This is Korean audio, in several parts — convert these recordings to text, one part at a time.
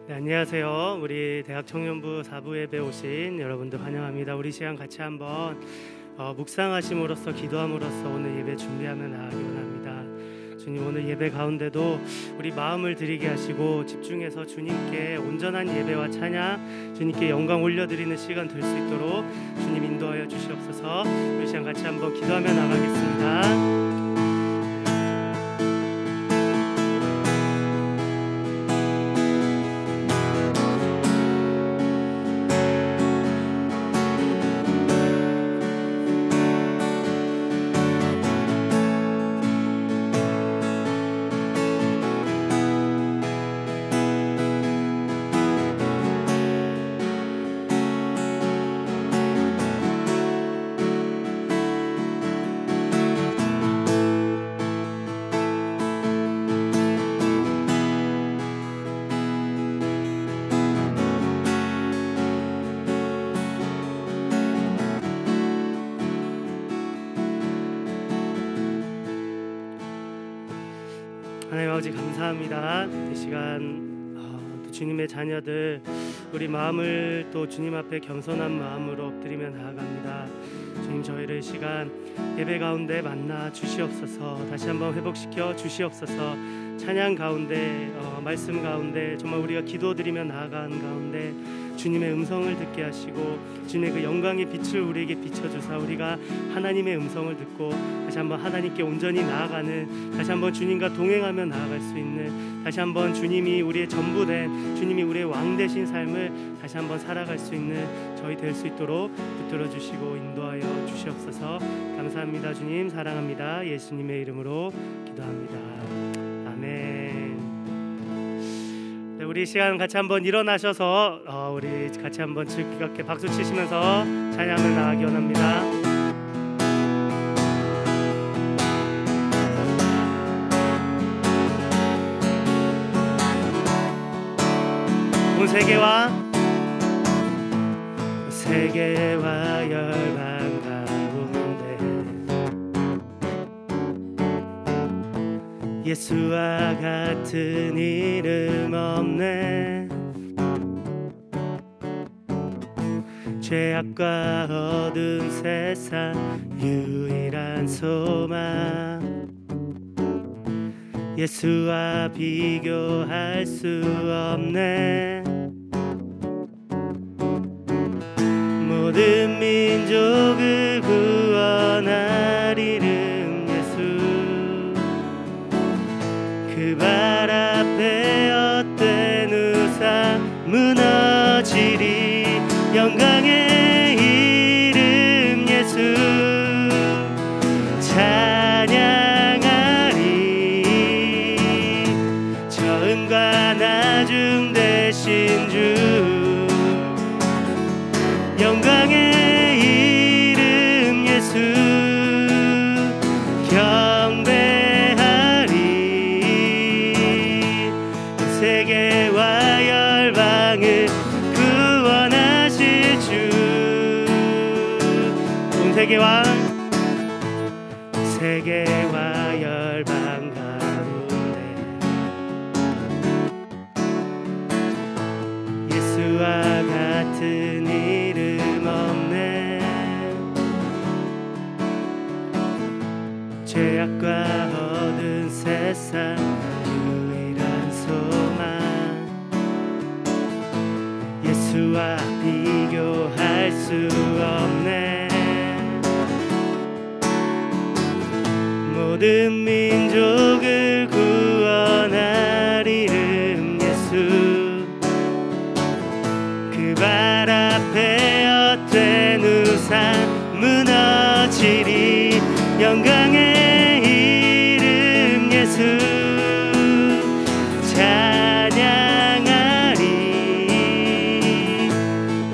네, 안녕하세요. 우리 대학 청년부 4부 예배 오신 여러분들 환영합니다. 우리 시간 같이 한번 묵상하심으로써 기도함으로써 오늘 예배 준비하며 나아가기 원합니다. 주님, 오늘 예배 가운데도 우리 마음을 드리게 하시고 집중해서 주님께 온전한 예배와 찬양, 주님께 영광 올려드리는 시간 될 수 있도록 주님 인도하여 주시옵소서. 우리 시간 같이 한번 기도하며 나가겠습니다. 하나님 아버지 감사합니다. 이 시간 또 주님의 자녀들 우리 마음을 또 주님 앞에 겸손한 마음으로 엎드리며 나아갑니다. 주님, 저희를 시간 예배 가운데 만나 주시옵소서. 다시 한번 회복시켜 주시옵소서. 찬양 가운데 말씀 가운데 정말 우리가 기도드리며 나아가는 가운데 주님의 음성을 듣게 하시고 주님의 그 영광의 빛을 우리에게 비춰주사 우리가 하나님의 음성을 듣고 다시 한번 하나님께 온전히 나아가는, 다시 한번 주님과 동행하며 나아갈 수 있는, 다시 한번 주님이 우리의 전부 된, 주님이 우리의 왕 되신 삶을 다시 한번 살아갈 수 있는 저희 될 수 있도록 붙들어 주시고 인도하여 주시옵소서. 감사합니다. 주님 사랑합니다. 예수님의 이름으로 기도합니다. 아멘. 네, 우리 시간 같이 한번 일어나셔서 우리 같이 한번 즐겁게 박수 치시면서 찬양을 나가기 원합니다. 온 세계와 열방 가운데 예수와 같은 이름 없네. 죄악과 어두운 세상 유일한 소망, 예수와 비교할 수 없네. 모든 민족을 구원할 이름 예수, 그 발 앞에 헛된 우상 무너지리. 영광의 이름 예수 찬양하리. 처음과 나중 되신 주, 영광의 이름 예수 경배하리. 세계와 열방을 구원하실 주, 온 세계와 열방 가운데 예수와 같은 이름 없네. 죄악과 어두운 세상 유일한 소망, 예수와 비교할 수 없네. 모든 민족을 구원할 이름 예수, 그 발 앞에 헛된 우상 무너지리. 영광의 이름 예수 찬양하리.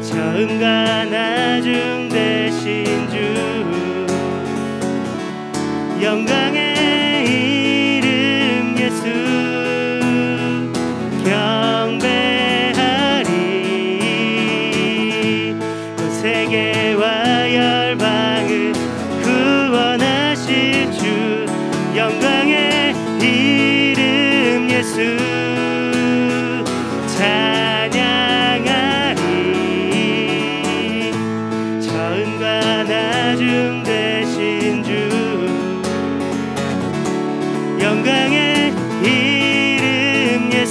처음과 나중 되신 주, 영광의 이름 예수 경배하리. 세계와 열방을 구원하실 주, 영광의 이름 예수 찬양하리.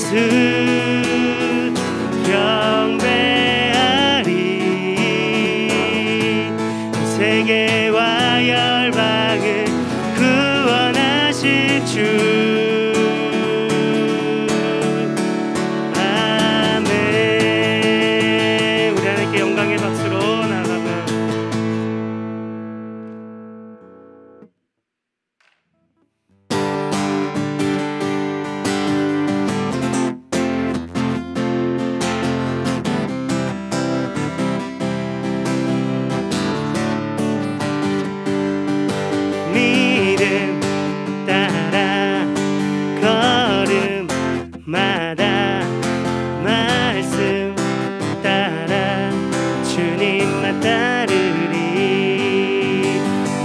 예수 경배하리. 세계와 열방을 구원하실 주. 아멘. 우리 하나님께 영광의 박수로 나아가며 믿음 따라 걸음마다 말씀 따라 주님만 따르리.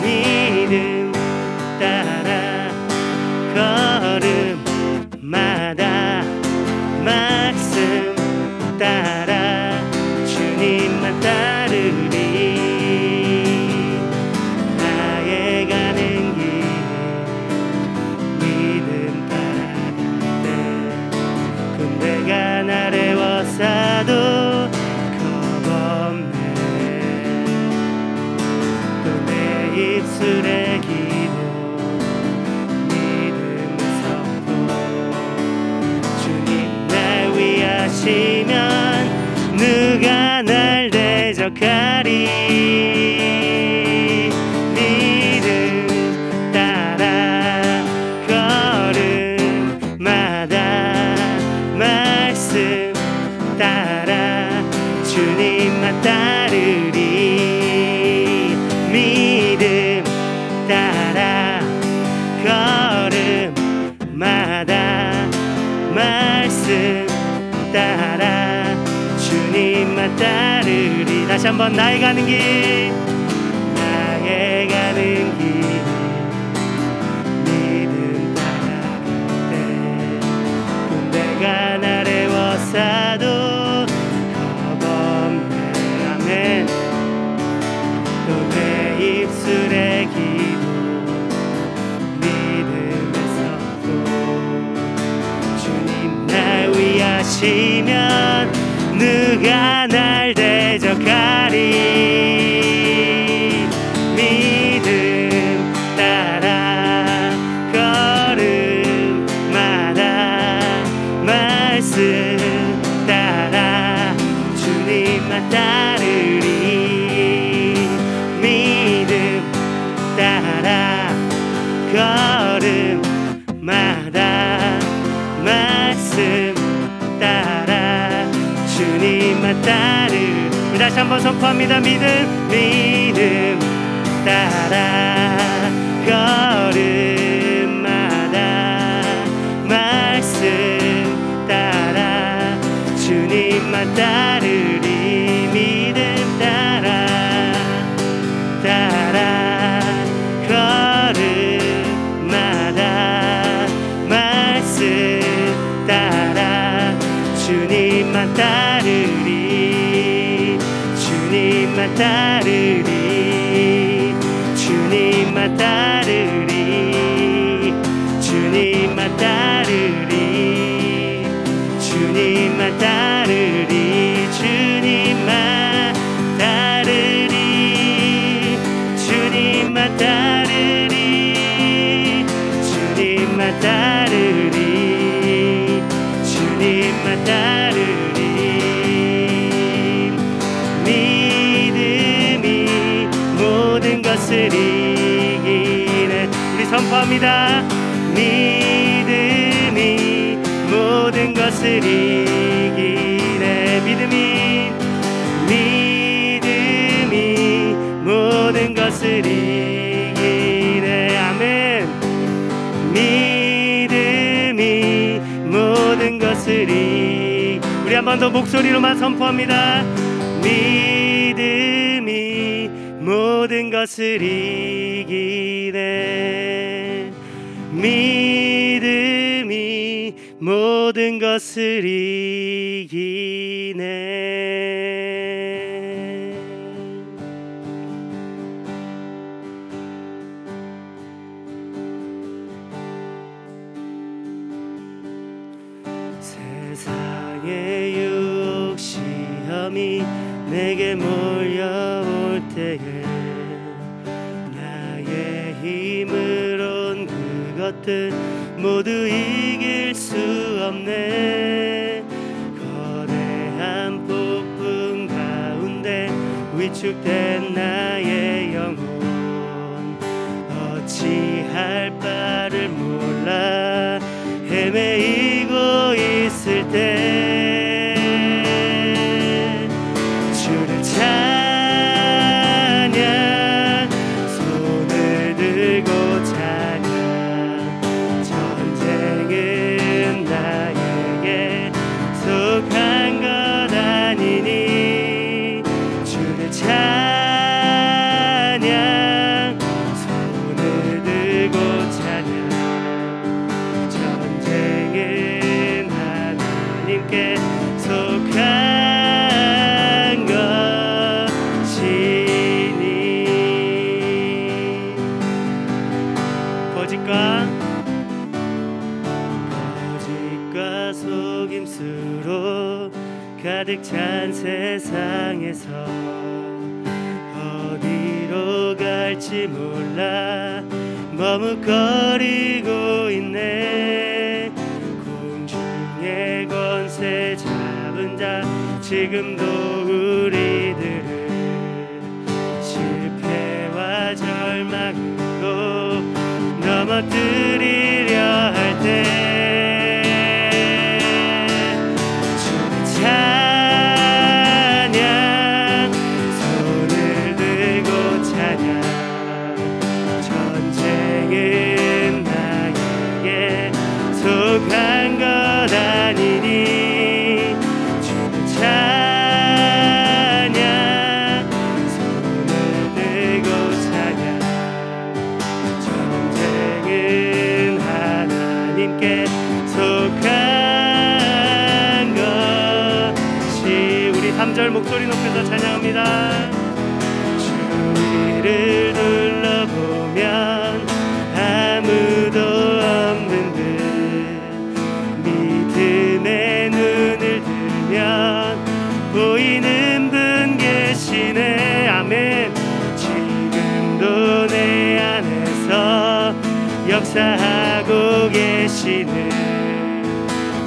믿음 따라 걸음마다 말씀 따라 주님만 따르리. 나의 가는 길 믿음 따라갈 때 군대가 나를 워싸도 겁없네. 또 내 입술의 기도 믿음의 선포. 주님 날 위하시면 누가 날 대적하리. 믿음 따라 걸음마다 말씀 따라 주님만 따르리. 믿음 따라 걸음마다 말씀 따라 주님만 따르리. 다시 한번 나의 가는 길 나의 가는 길 믿음 따라갈 때 군대가 나를 워싸도 겁없네. 아멘. 또 내 입술의 기도 믿음의 선포. 주님 날 위하시면 누가 날 대적하리. 믿음 따라 걸음마다 말씀 따라 주님만 따르리. 믿음 따라 걸음마다 말씀 따라 주님만 따르리. 다시 한번 선포합니다. 믿음 따라 걸음마다 말씀 따라 주님만 따르리. 믿음 따라 걸음마다 말씀 따라 주님만 따르리. 주님만 따르리. 주님만 따르리. 주님만 따르리. 주님만 따르리. 주님만 따르리. 주님만 따르리. 주님만 따르리. 주님만 따르리. 믿음이 모든 것을 이기네. 우리 선포합니다. 믿음이 모든 것을 이기네. 믿음이 모든 것을 이기네. 아멘. 믿음이 모든 것을 우리 한 번 더 목소리로만 선포합니다. 믿음이 모든 것을 이기네. 믿음이 모든 것을 이기네. 세상의 유혹 시험이 내게 몰려올 때에 나의 힘으론 그것들 모두 이길 수 없네. 거대한 폭풍 가운데 위축된 나의 영혼 어찌할 바를 몰라 헤매이고 있을 때 주를 찬양 손을 들고 찬양 전쟁은 나에게 속한 것 아니니 주를 찬양 손을 들고 찬양 전쟁은 하나님께 속한 것이니 거짓과 속임수로 가득 찬 세상에서 어디로 갈지 몰라 머뭇거리고 있네. 공중의 권세 잡은 자 지금도 우리들을 실패와 절망으로 넘어뜨리려 할 때 주를 찬양 손을 들고 찬양 전쟁은 나에게 속한 것 아니니 주를 찬양 손을 들고 찬양 전쟁은 하나님께 속한 것이. 우리 3절 목소리 높여서 찬양합니다. 주위를 둘러보면 아무도 없는 듯 믿음의 눈을 들면 보이는 분 계시네. 아멘. 지금도 내 안에서 역사하고 계시네.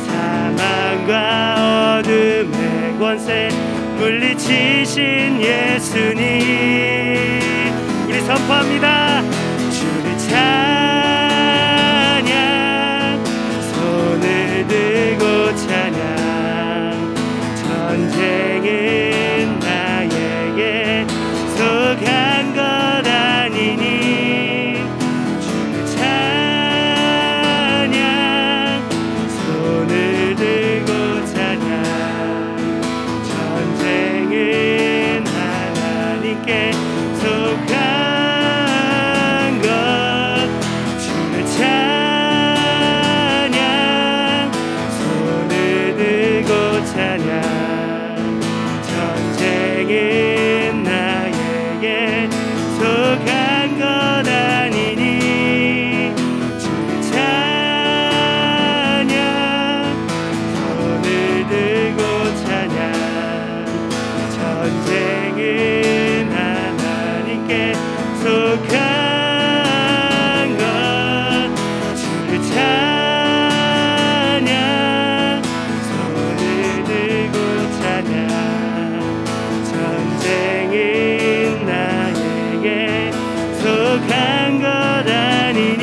사망과 어둠의 권세 물리치신 예수님 우리 선포합니다. 주를 찬양 손을 들고 찬양 전쟁은 나에게 속한 것 아니니 주를 찬양 손을 들고 찬양 전쟁은 하나님께 속한 것. 주를 찬양 손을 들고 찬양 전쟁은 나에게 속한 것 아니니 주를 찬양 손을 들고 찬양 전쟁은 하나님께 속한 것. 주를 찬양 손을 들고 찬양 전쟁은 나에게 속한 것 아니니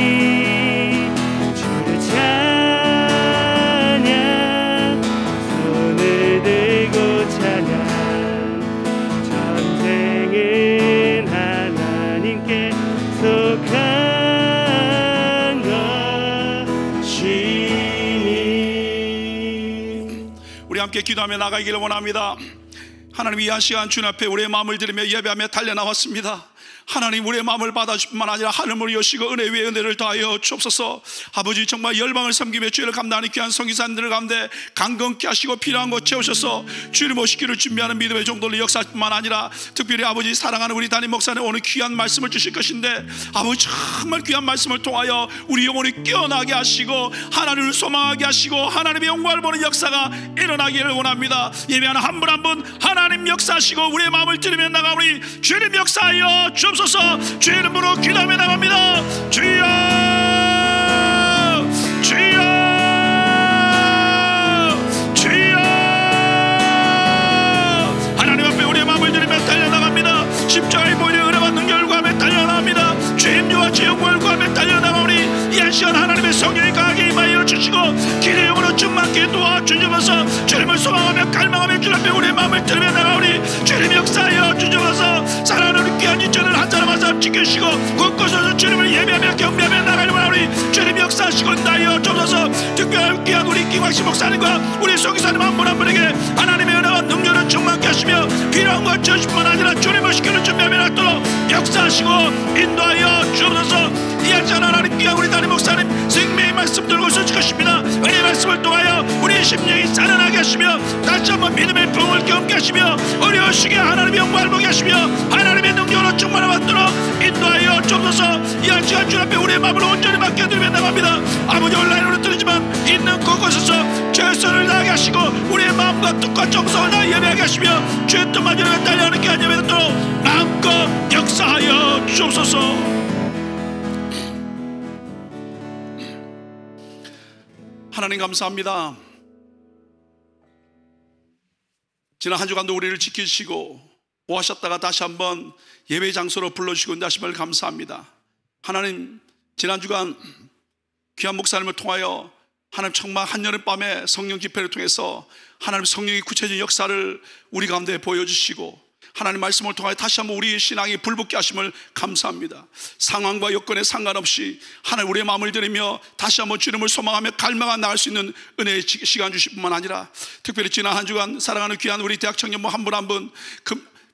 주를 찬양 손을 들고 찬양 전쟁은 하나님께 속한 것이니. 우리 함께 기도하며 나가기를 원합니다. 하나님, 이 한 시간 주님 앞에 우리의 마음을 들이며 예배하며 달려나왔습니다. 하나님 우리의 마음을 받아주실 뿐만 아니라 하늘을 여시고 은혜 위에 은혜를 더하여 주옵소서. 아버지 정말 열방을 섬기며 주를 감당하는 귀한 성기사님들 가운데 강건케 하시고 필요한 것 채우셔서 주를 모시기를 준비하는 믿음의 종들로 역사할 뿐만 아니라 특별히 아버지 사랑하는 우리 담임 목사님 오늘 귀한 말씀을 주실 것인데 아버지 정말 귀한 말씀을 통하여 우리 영혼이 깨어나게 하시고 하나님을 소망하게 하시고 하나님의 영광을 보는 역사가 일어나기를 원합니다. 예배하는 한 분 한 분 하나님 역사하시고 우리의 마음을 들으며 나가오니 주님 역사하여 주옵소서. 주의 이름으로 기도하며 나갑니다. 주여 주여 주여. 하나님 앞에 우리의 마음을 들으며 달려나갑니다. 십자가의 보혈의 은혜와 능력을 구하며 달려나갑니다. 주의 임재와 주의 영광을 구하며 달려나가오니 이 한 시간 하나님의 성령이 강하게 임하여 주시고 기도의 영으로 충만케 도와주셔서 주님을 소망하며 갈망하며 주 앞에 우리의 마음을 들으며 나가오니 주님 역사하여 주셔서 사랑하는 우리 귀한 인천을 한 사람 한 사람 지키시고 곳곳에서 주님을 예배하며 경배하며 나가려고 하오니 주님 역사하시고 나여 주셔서 특별한 귀한 우리 김광식 목사님과 우리 송기사님 한 분 한 분에게 하나님의 은혜와 능력을 충만케 하시며 필요한 것 주실 뿐만 아니라 주님을 시키는 준비하며 나도록 역사하시고 인도하여 주옵소서. 이 한 시간 하나님 귀한 우리 담임 목사님 생명의 말씀 들고 서주십니다. 은혜의 말씀을 통하여 우리의 심령이 살아나게 하시며 다시 한번 믿음의 부흥을 경험케 하시며 어려우시게 하나님의 영광을 보게 하시며 하나님의 능력으로 충만을 받도록 인도하여 주옵소서. 이 한 시간 주 앞에 우리의 마음을 온전히 맡겨드리며 나갑니다. 아버지 온라인으로 들으지만 있는 곳곳에서 최선을 다하게 하시고 우리의 마음과 뜻과 정성을 다 예배하게 하시며 주의 뜻만 이루어 달려가는 귀한 예배 듣도록 마음껏 역사하여 주옵소서. 하나님 감사합니다. 지난 한 주간도 우리를 지키시고 오하셨다가 다시 한번 예배 장소로 불러주시고 인도하심을 감사합니다. 하나님 지난 주간 귀한 목사님을 통하여 하나님 정말 한여름밤에 성령 집회를 통해서 하나님 성령의 구체적인 역사를 우리 가운데 보여주시고 하나님 말씀을 통하여 다시 한번 우리의 신앙이 불붙게 하심을 감사합니다. 상황과 여건에 상관없이 하나님 우리의 마음을 들이며 다시 한번 주님을 소망하며 갈망하 나갈 수 있는 은혜의 시간 주실 뿐만 아니라 특별히 지난 한 주간 사랑하는 귀한 우리 대학 청년부 한 분 한 분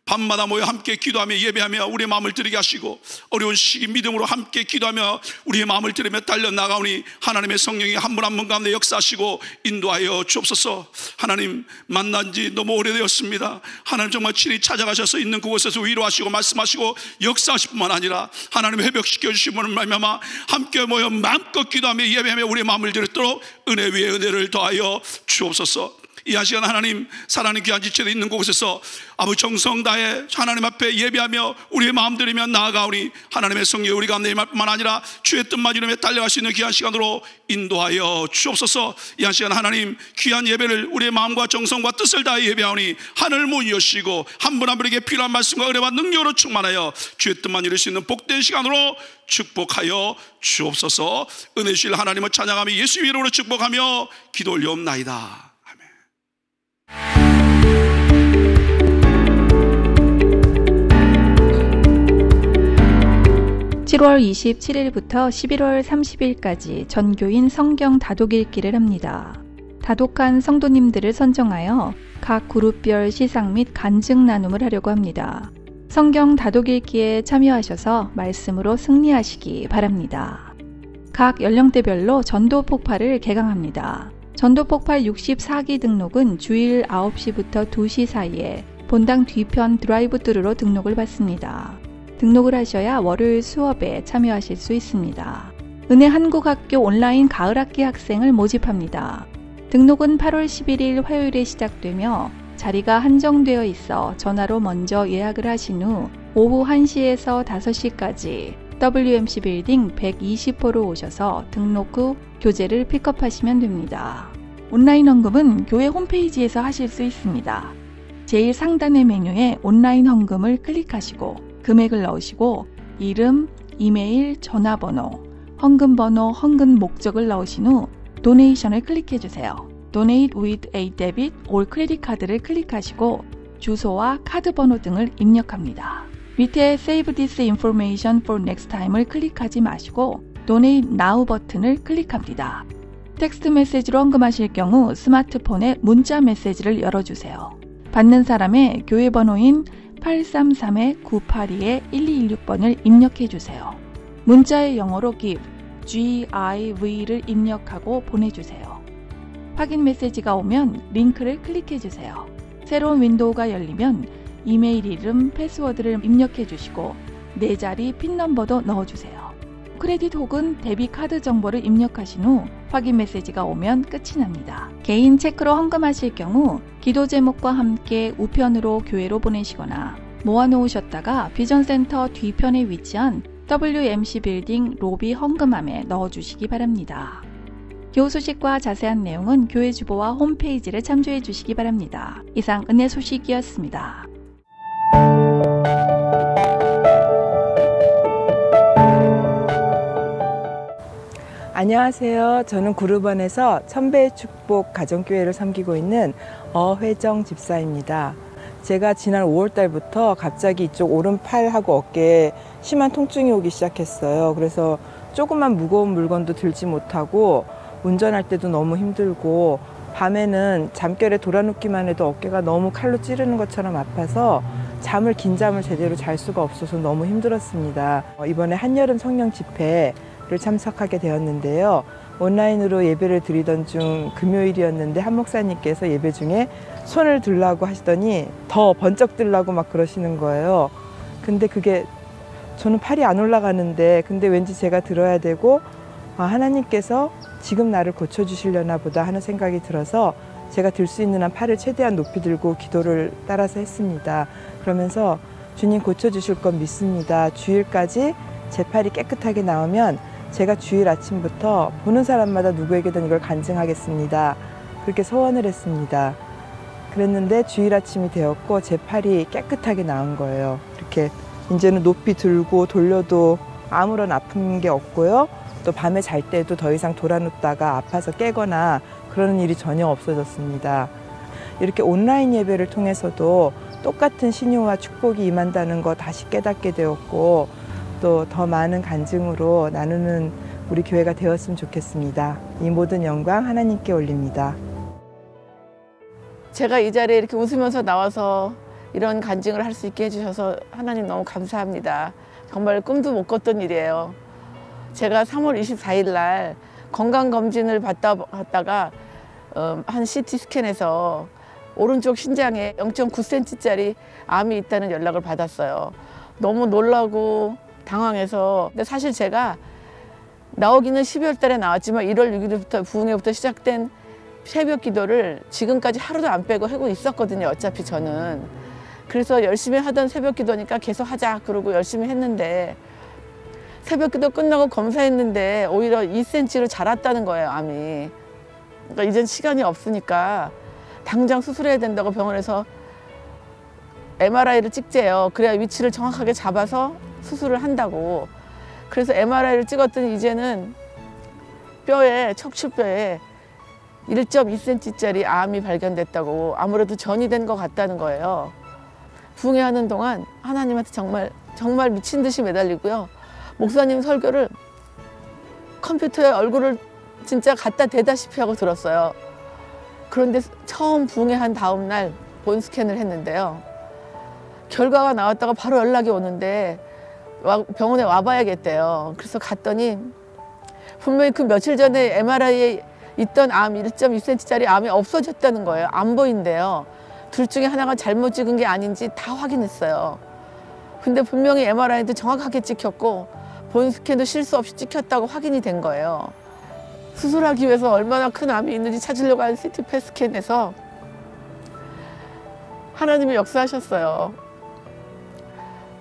밤마다 모여 함께 기도하며 예배하며 우리의 마음을 드리게 하시고 어려운 시기 믿음으로 함께 기도하며 우리의 마음을 드리며 달려나가오니 하나님의 성령이 한 분 한 분 가운데 역사하시고 인도하여 주옵소서. 하나님 만난 지 너무 오래되었습니다. 하나님 정말 친히 찾아가셔서 있는 그곳에서 위로하시고 말씀하시고 역사하실 뿐만 아니라 하나님 회복시켜 주시는 말미암아 함께 모여 마음껏 기도하며 예배하며 우리의 마음을 드리도록 은혜 위에 은혜를 더하여 주옵소서. 이 한 시간 하나님 사랑하는 귀한 지체에 있는 곳에서 아버지 정성 다해 하나님 앞에 예배하며 우리의 마음 들이며 나아가오니 하나님의 성령이 우리 가운데 임할 뿐만 아니라 주의 뜻만 이루며 달려갈 수 있는 귀한 시간으로 인도하여 주옵소서. 이 한 시간 하나님 귀한 예배를 우리의 마음과 정성과 뜻을 다해 예배하오니 하늘 문 여시고 한 분 한 분에게 필요한 말씀과 은혜와 능력으로 충만하여 주의 뜻만 이룰 수 있는 복된 시간으로 축복하여 주옵소서. 은혜 주실 하나님을 찬양하며 예수 이름으로 축복하며 기도 올려옵나이다. 7월 27일부터 11월 30일까지 전교인 성경 다독 읽기를 합니다. 다독한 성도님들을 선정하여 각 그룹별 시상 및 간증 나눔을 하려고 합니다. 성경 다독 읽기에 참여하셔서 말씀으로 승리하시기 바랍니다. 각 연령대별로 전도 폭발을 개강합니다. 전도 폭발 64기 등록은 주일 9시부터 2시 사이에 본당 뒤편 드라이브뚜루로 등록을 받습니다. 등록을 하셔야 월요일 수업에 참여하실 수 있습니다. 은혜 한국학교 온라인 가을학기 학생을 모집합니다. 등록은 8월 11일 화요일에 시작되며 자리가 한정되어 있어 전화로 먼저 예약을 하신 후 오후 1시에서 5시까지 WMC 빌딩 120호로 오셔서 등록 후 교재를 픽업하시면 됩니다. 온라인 헌금은 교회 홈페이지에서 하실 수 있습니다. 제일 상단의 메뉴에 온라인 헌금을 클릭하시고 금액을 넣으시고 이름, 이메일, 전화번호, 헌금번호, 헌금 목적을 넣으신 후 도네이션을 클릭해주세요. Donate with a debit or credit card를 클릭하시고 주소와 카드 번호 등을 입력합니다. 밑에 Save this information for next time을 클릭하지 마시고 Donate now 버튼을 클릭합니다. 텍스트 메시지로 헌금하실 경우 스마트폰에 문자 메시지를 열어주세요. 받는 사람의 교회 번호인 833-982-1216번을 입력해 주세요. 문자의 영어로 GIV를 입력하고 보내주세요. 확인 메시지가 오면 링크를 클릭해 주세요. 새로운 윈도우가 열리면 이메일 이름, 패스워드를 입력해 주시고 4자리 핀 넘버도 넣어주세요. 크레딧 혹은 데뷔 카드 정보를 입력하신 후 확인 메시지가 오면 끝이 납니다. 개인 체크로 헌금하실 경우 기도 제목과 함께 우편으로 교회로 보내시거나 모아놓으셨다가 비전센터 뒤편에 위치한 WMC 빌딩 로비 헌금함에 넣어주시기 바랍니다. 교우 소식과 자세한 내용은 교회 주보와 홈페이지를 참조해 주시기 바랍니다. 이상 은혜 소식이었습니다. 안녕하세요. 저는 구르번에서 천배의 축복 가정교회를 섬기고 있는 어회정 집사입니다. 제가 지난 5월 달부터 갑자기 이쪽 오른팔하고 어깨에 심한 통증이 오기 시작했어요. 그래서 조그만 무거운 물건도 들지 못하고 운전할 때도 너무 힘들고 밤에는 잠결에 돌아눕기만 해도 어깨가 너무 칼로 찌르는 것처럼 아파서 긴 잠을 제대로 잘 수가 없어서 너무 힘들었습니다. 이번에 한여름 성령 집회를 참석하게 되었는데요. 온라인으로 예배를 드리던 중 금요일이었는데 한 목사님께서 예배 중에 손을 들라고 하시더니 더 번쩍 들라고 막 그러시는 거예요. 근데 그게 저는 팔이 안 올라가는데 근데 왠지 제가 들어야 되고 하나님께서 지금 나를 고쳐주시려나 보다 하는 생각이 들어서 제가 들 수 있는 한 팔을 최대한 높이 들고 기도를 따라서 했습니다. 그러면서 주님 고쳐주실 건 믿습니다. 주일까지 제 팔이 깨끗하게 나오면 제가 주일 아침부터 보는 사람마다 누구에게든 이걸 간증하겠습니다. 그렇게 소원을 했습니다. 그랬는데 주일 아침이 되었고 제 팔이 깨끗하게 나은 거예요. 이렇게 이제는 높이 들고 돌려도 아무런 아픈 게 없고요. 또 밤에 잘 때도 더 이상 돌아눕다가 아파서 깨거나 그러는 일이 전혀 없어졌습니다. 이렇게 온라인 예배를 통해서도 똑같은 신유와 축복이 임한다는 거 다시 깨닫게 되었고 또 더 많은 간증으로 나누는 우리 교회가 되었으면 좋겠습니다. 이 모든 영광 하나님께 올립니다. 제가 이 자리에 이렇게 웃으면서 나와서 이런 간증을 할 수 있게 해주셔서 하나님 너무 감사합니다. 정말 꿈도 못 꿨던 일이에요. 제가 3월 24일 날 건강검진을 받다가 한 CT 스캔에서 오른쪽 신장에 0.9cm짜리 암이 있다는 연락을 받았어요. 너무 놀라고 당황해서 근데 사실 제가 나오기는 12월 달에 나왔지만 1월 6일부터 부흥회부터 시작된 새벽 기도를 지금까지 하루도 안 빼고 하고 있었거든요. 어차피 저는. 그래서 열심히 하던 새벽 기도니까 계속 하자 그러고 열심히 했는데 새벽 기도 끝나고 검사했는데 오히려 2cm로 자랐다는 거예요, 암이. 그러니까 이젠 시간이 없으니까 당장 수술해야 된다고 병원에서 MRI를 찍재요. 그래야 위치를 정확하게 잡아서 수술을 한다고. 그래서 MRI를 찍었더니 이제는 뼈에, 척추뼈에 1.2cm짜리 암이 발견됐다고. 아무래도 전이 된 것 같다는 거예요. 부흥회하는 동안 하나님한테 정말 미친 듯이 매달리고요. 목사님 설교를 컴퓨터에 얼굴을 진짜 갖다 대다시피 하고 들었어요. 그런데 처음 부흥회한 다음 날 본 스캔을 했는데요. 결과가 나왔다가 바로 연락이 오는데 병원에 와봐야겠대요. 그래서 갔더니 분명히 그 며칠 전에 MRI에 있던 암 1.2cm짜리 암이 없어졌다는 거예요. 안 보인대요. 둘 중에 하나가 잘못 찍은 게 아닌지 다 확인했어요. 근데 분명히 MRI도 정확하게 찍혔고 본 스캔도 실수 없이 찍혔다고 확인이 된 거예요. 수술하기 위해서 얼마나 큰 암이 있는지 찾으려고 한 CT 스캔에서 하나님이 역사하셨어요.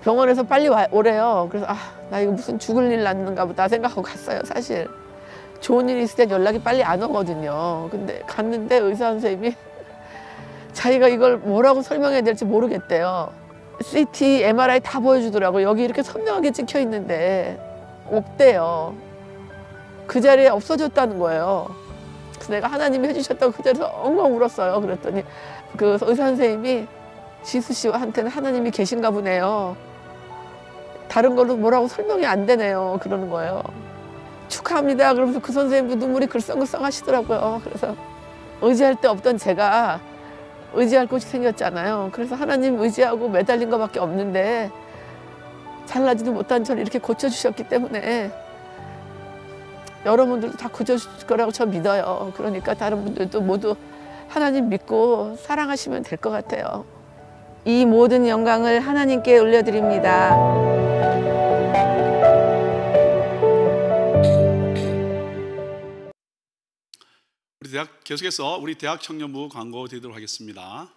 병원에서 빨리 오래요. 그래서 나 이거 무슨 죽을 일 났는가 보다 생각하고 갔어요. 사실 좋은 일이 있을 땐 연락이 빨리 안 오거든요. 근데 갔는데 의사 선생님이 자기가 이걸 뭐라고 설명해야 될지 모르겠대요. CT, MRI 다 보여주더라고요. 여기 이렇게 선명하게 찍혀 있는데 없대요. 그 자리에 없어졌다는 거예요. 그래서 내가 하나님이 해주셨다고 그 자리에서 엉엉 울었어요. 그랬더니 그 의사 선생님이 지수 씨한테는 하나님이 계신가 보네요. 다른 걸로 뭐라고 설명이 안 되네요. 그러는 거예요. 축하합니다. 그러면서 그 선생님도 눈물이 글썽글썽 하시더라고요. 그래서 의지할 데 없던 제가 의지할 곳이 생겼잖아요. 그래서 하나님 의지하고 매달린 것밖에 없는데 잘나지도 못한 저를 이렇게 고쳐주셨기 때문에 여러분들도 다 고쳐주실 거라고 저 믿어요. 그러니까 다른 분들도 모두 하나님 믿고 사랑하시면 될 것 같아요. 이 모든 영광을 하나님께 올려드립니다. 계속해서 우리 대학 청년부 광고 드리도록 하겠습니다.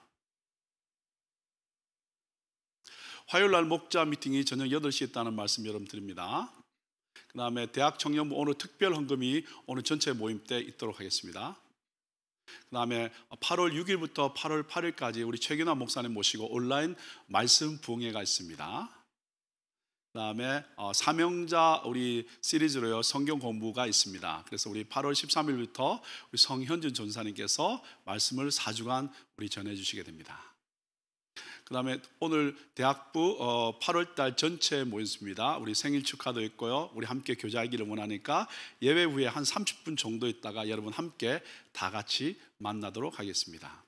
화요일 날 목자 미팅이 저녁 8시에 있다는 말씀 여러분 드립니다. 그 다음에 대학 청년부 오늘 특별 헌금이 오늘 전체 모임 때 있도록 하겠습니다. 그 다음에 8월 6일부터 8월 8일까지 우리 최균환 목사님 모시고 온라인 말씀 부흥회가 있습니다. 그 다음에 사명자 우리 시리즈로요 성경 공부가 있습니다. 그래서 우리 8월 13일부터 우리 성현준 전사님께서 말씀을 4주간 우리 전해주시게 됩니다. 그 다음에 오늘 대학부 8월달 전체 모였습니다. 우리 생일 축하도 있고요. 우리 함께 교제하기를 원하니까 예배 후에 한 30분 정도 있다가 여러분 함께 다 같이 만나도록 하겠습니다.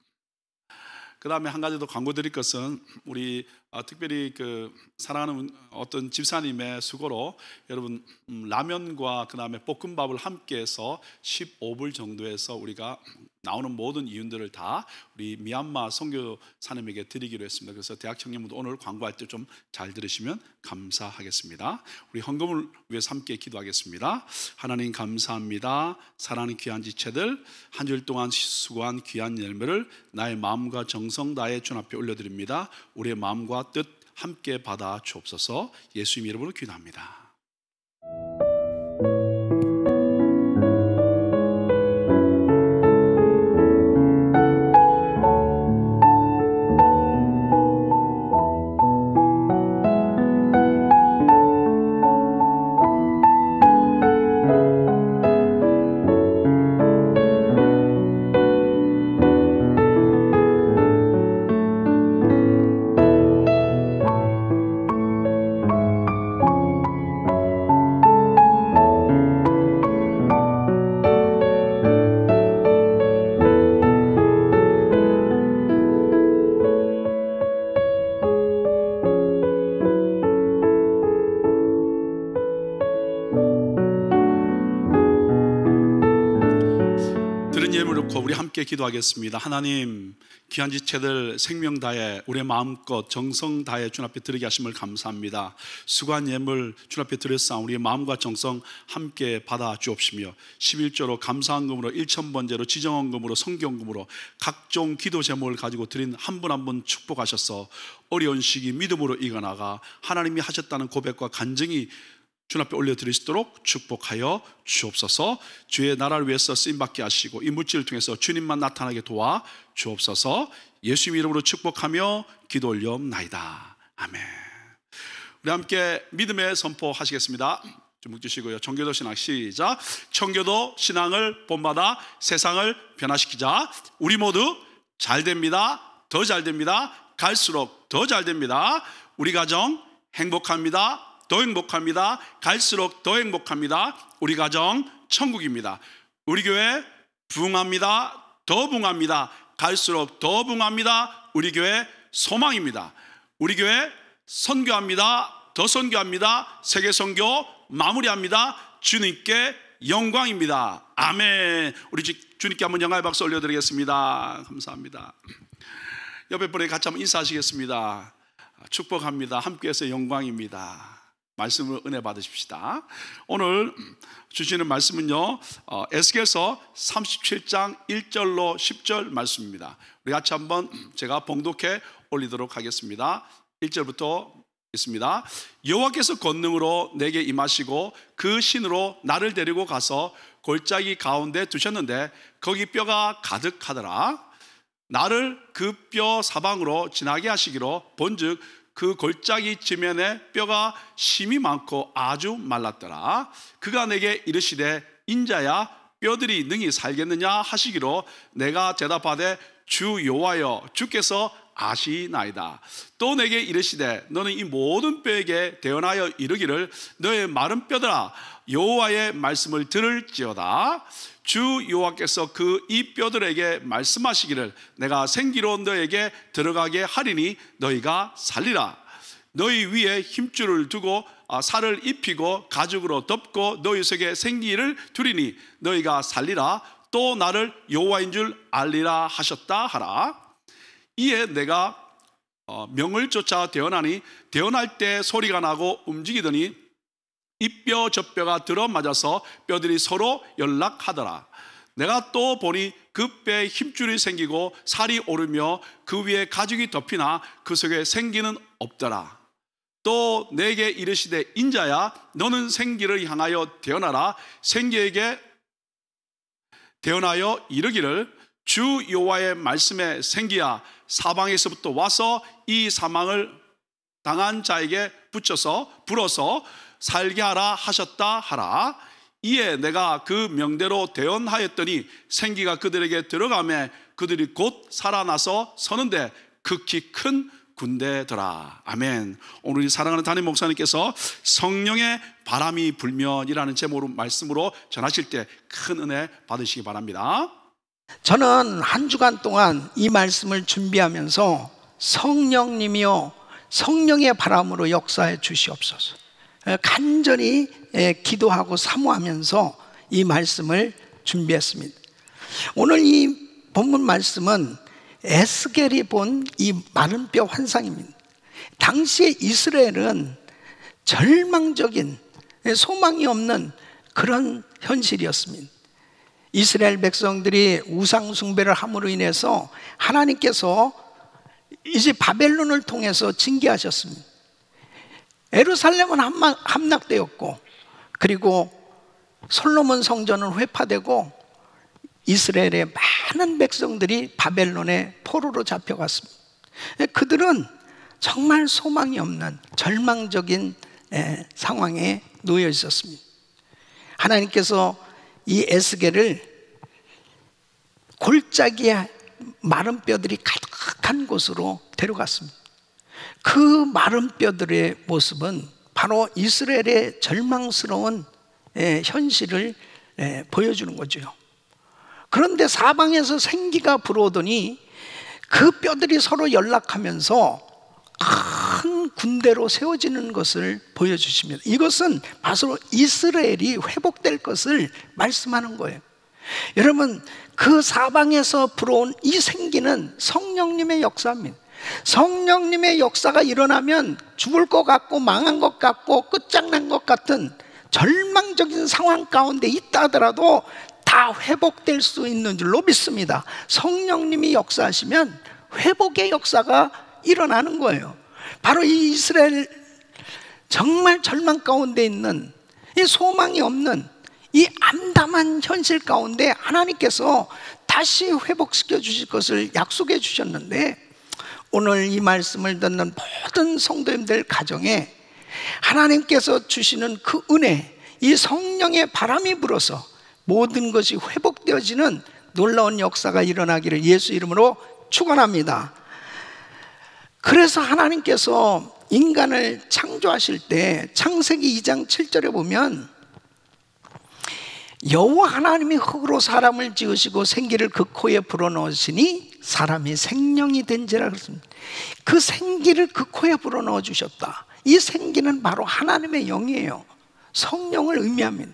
그 다음에 한 가지 더 광고 드릴 것은 우리 특별히 그 사랑하는 어떤 집사님의 수고로 여러분 라면과 그 다음에 볶음밥을 함께 해서 15불 정도에서 우리가 나오는 모든 이윤들을 다 우리 미얀마 선교사님에게 드리기로 했습니다. 그래서 대학 청년부도 오늘 광고할 때 좀 잘 들으시면 감사하겠습니다. 우리 헌금을 위해서 함께 기도하겠습니다. 하나님 감사합니다. 사랑하는 귀한 지체들 한 주일 동안 수고한 귀한 열매를 나의 마음과 정성 다해 주님 앞에 올려드립니다. 우리의 마음과 뜻 함께 받아 주옵소서. 예수님 이름으로 기도합니다. 우리 함께 기도하겠습니다. 하나님 귀한 지체들 생명 다해 우리의 마음껏 정성 다해 주님 앞에 드리게 하심을 감사합니다. 수고한 예물 주님 앞에 드렸사오니 우리의 마음과 정성 함께 받아 주옵시며 11조로 감사헌금으로 1,000번제로 지정헌금으로 성경금으로 각종 기도 제목을 가지고 드린 한 분 한 분 축복하셔서 어려운 시기 믿음으로 이겨나가 하나님이 하셨다는 고백과 간증이 주님 앞에 올려드릴 수 있도록 축복하여 주옵소서. 주의 나라를 위해서 쓰임받게 하시고 이 물질을 통해서 주님만 나타나게 도와 주옵소서. 예수님 이름으로 축복하며 기도 올려옵나이다. 아멘. 우리 함께 믿음의 선포 하시겠습니다. 좀 주시고요. 청교도 신앙 시작. 청교도 신앙을 본받아 세상을 변화시키자. 우리 모두 잘 됩니다. 더 잘 됩니다. 갈수록 더 잘 됩니다. 우리 가정 행복합니다. 더 행복합니다. 갈수록 더 행복합니다. 우리 가정 천국입니다. 우리 교회 부흥합니다. 더 부흥합니다. 갈수록 더 부흥합니다. 우리 교회 소망입니다. 우리 교회 선교합니다. 더 선교합니다. 세계 선교 마무리합니다. 주님께 영광입니다. 아멘. 우리 주님께 한번 영광의 박수 올려드리겠습니다. 감사합니다. 옆에 분에 같이 한번 인사하시겠습니다. 축복합니다. 함께해서 영광입니다. 말씀을 은혜 받으십시다. 오늘 주시는 말씀은요 에스겔서 37장 1절로 10절 말씀입니다. 우리 같이 한번 제가 봉독해 올리도록 하겠습니다. 1절부터 있습니다. 여호와께서 권능으로 내게 임하시고 그 신으로 나를 데리고 가서 골짜기 가운데 두셨는데 거기 뼈가 가득하더라. 나를 그 뼈 사방으로 지나게 하시기로 본즉 그 골짜기 지면에 뼈가 심이 많고 아주 말랐더라. 그가 내게 이르시되 인자야 뼈들이 능히 살겠느냐 하시기로 내가 대답하되 주 여호와여 주께서 아시나이다. 또 내게 이르시되 너는 이 모든 뼈에게 대언하여 이르기를 너의 마른 뼈들아 여호와의 말씀을 들을지어다. 주 여호와께서 그 이 뼈들에게 말씀하시기를 내가 생기로 너에게 들어가게 하리니 너희가 살리라. 너희 위에 힘줄을 두고 살을 입히고 가죽으로 덮고 너희 속에 생기를 두리니 너희가 살리라. 또 나를 여호와인 줄 알리라 하셨다 하라. 이에 내가 명을 쫓아 대언하니 대언할 때 소리가 나고 움직이더니 이 뼈 저 뼈가 들어맞아서 뼈들이 서로 연락하더라. 내가 또 보니 그 뼈에 힘줄이 생기고 살이 오르며 그 위에 가죽이 덮이나 그 속에 생기는 없더라. 또 내게 이르시되 인자야 너는 생기를 향하여 대언하라. 생기에게 대언하여 이르기를 주 여호와의 말씀에 생기야 사방에서부터 와서 이 사망을 당한 자에게 불어서 살게 하라 하셨다 하라. 이에 내가 그 명대로 대언하였더니 생기가 그들에게 들어가매 그들이 곧 살아나서 서는데 극히 큰 군대더라. 아멘. 오늘 이 사랑하는 담임 목사님께서 성령의 바람이 불면이라는 제목으로 말씀으로 전하실 때 큰 은혜 받으시기 바랍니다. 저는 한 주간 동안 이 말씀을 준비하면서 성령님이요 성령의 바람으로 역사해 주시옵소서 간절히 기도하고 사모하면서 이 말씀을 준비했습니다. 오늘 이 본문 말씀은 에스겔이 본 이 마른 뼈 환상입니다. 당시에 이스라엘은 절망적인 소망이 없는 그런 현실이었습니다. 이스라엘 백성들이 우상 숭배를 함으로 인해서 하나님께서 이제 바벨론을 통해서 징계하셨습니다. 예루살렘은 함락되었고 그리고 솔로몬 성전은 회파되고 이스라엘의 많은 백성들이 바벨론의 포로로 잡혀갔습니다. 그들은 정말 소망이 없는 절망적인 상황에 놓여 있었습니다. 하나님께서 이 에스겔을 골짜기에 마른 뼈들이 가득한 곳으로 데려갔습니다. 그 마른 뼈들의 모습은 바로 이스라엘의 절망스러운 현실을 보여주는 거죠. 그런데 사방에서 생기가 불어오더니 그 뼈들이 서로 연락하면서 큰 군대로 세워지는 것을 보여주십니다. 이것은 바로 이스라엘이 회복될 것을 말씀하는 거예요. 여러분, 그 사방에서 불어온 이 생기는 성령님의 역사입니다. 성령님의 역사가 일어나면 죽을 것 같고 망한 것 같고 끝장난 것 같은 절망적인 상황 가운데 있다 하더라도 다 회복될 수 있는 줄로 믿습니다. 성령님이 역사하시면 회복의 역사가 일어나는 거예요. 바로 이 이스라엘 정말 절망 가운데 있는 이 소망이 없는 이 암담한 현실 가운데 하나님께서 다시 회복시켜 주실 것을 약속해 주셨는데 오늘 이 말씀을 듣는 모든 성도님들 가정에 하나님께서 주시는 그 은혜, 이 성령의 바람이 불어서 모든 것이 회복되어지는 놀라운 역사가 일어나기를 예수 이름으로 축원합니다. 그래서 하나님께서 인간을 창조하실 때 창세기 2장 7절에 보면 여호와 하나님이 흙으로 사람을 지으시고 생기를 그 코에 불어넣으시니 사람이 생명이 된지라 그랬습니다. 그 생기를 그 코에 불어넣어 주셨다. 이 생기는 바로 하나님의 영이에요. 성령을 의미합니다.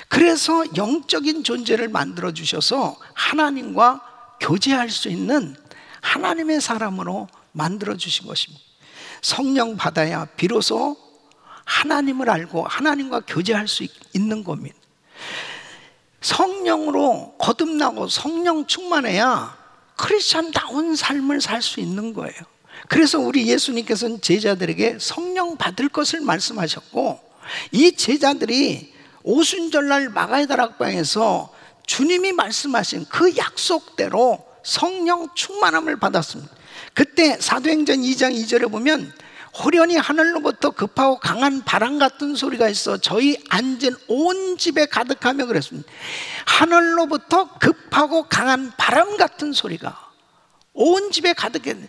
그래서 영적인 존재를 만들어 주셔서 하나님과 교제할 수 있는 하나님의 사람으로 만들어 주신 것입니다. 성령 받아야 비로소 하나님을 알고 하나님과 교제할 수 있는 겁니다. 성령으로 거듭나고 성령 충만해야 크리스찬다운 삶을 살 수 있는 거예요. 그래서 우리 예수님께서는 제자들에게 성령 받을 것을 말씀하셨고 이 제자들이 오순절날 마가의 다락방에서 주님이 말씀하신 그 약속대로 성령 충만함을 받았습니다. 그때 사도행전 2장 2절에 보면 호련히 하늘로부터 급하고 강한 바람 같은 소리가 있어 저희 앉은 온 집에 가득하며 그랬습니다. 하늘로부터 급하고 강한 바람 같은 소리가 온 집에 가득했는데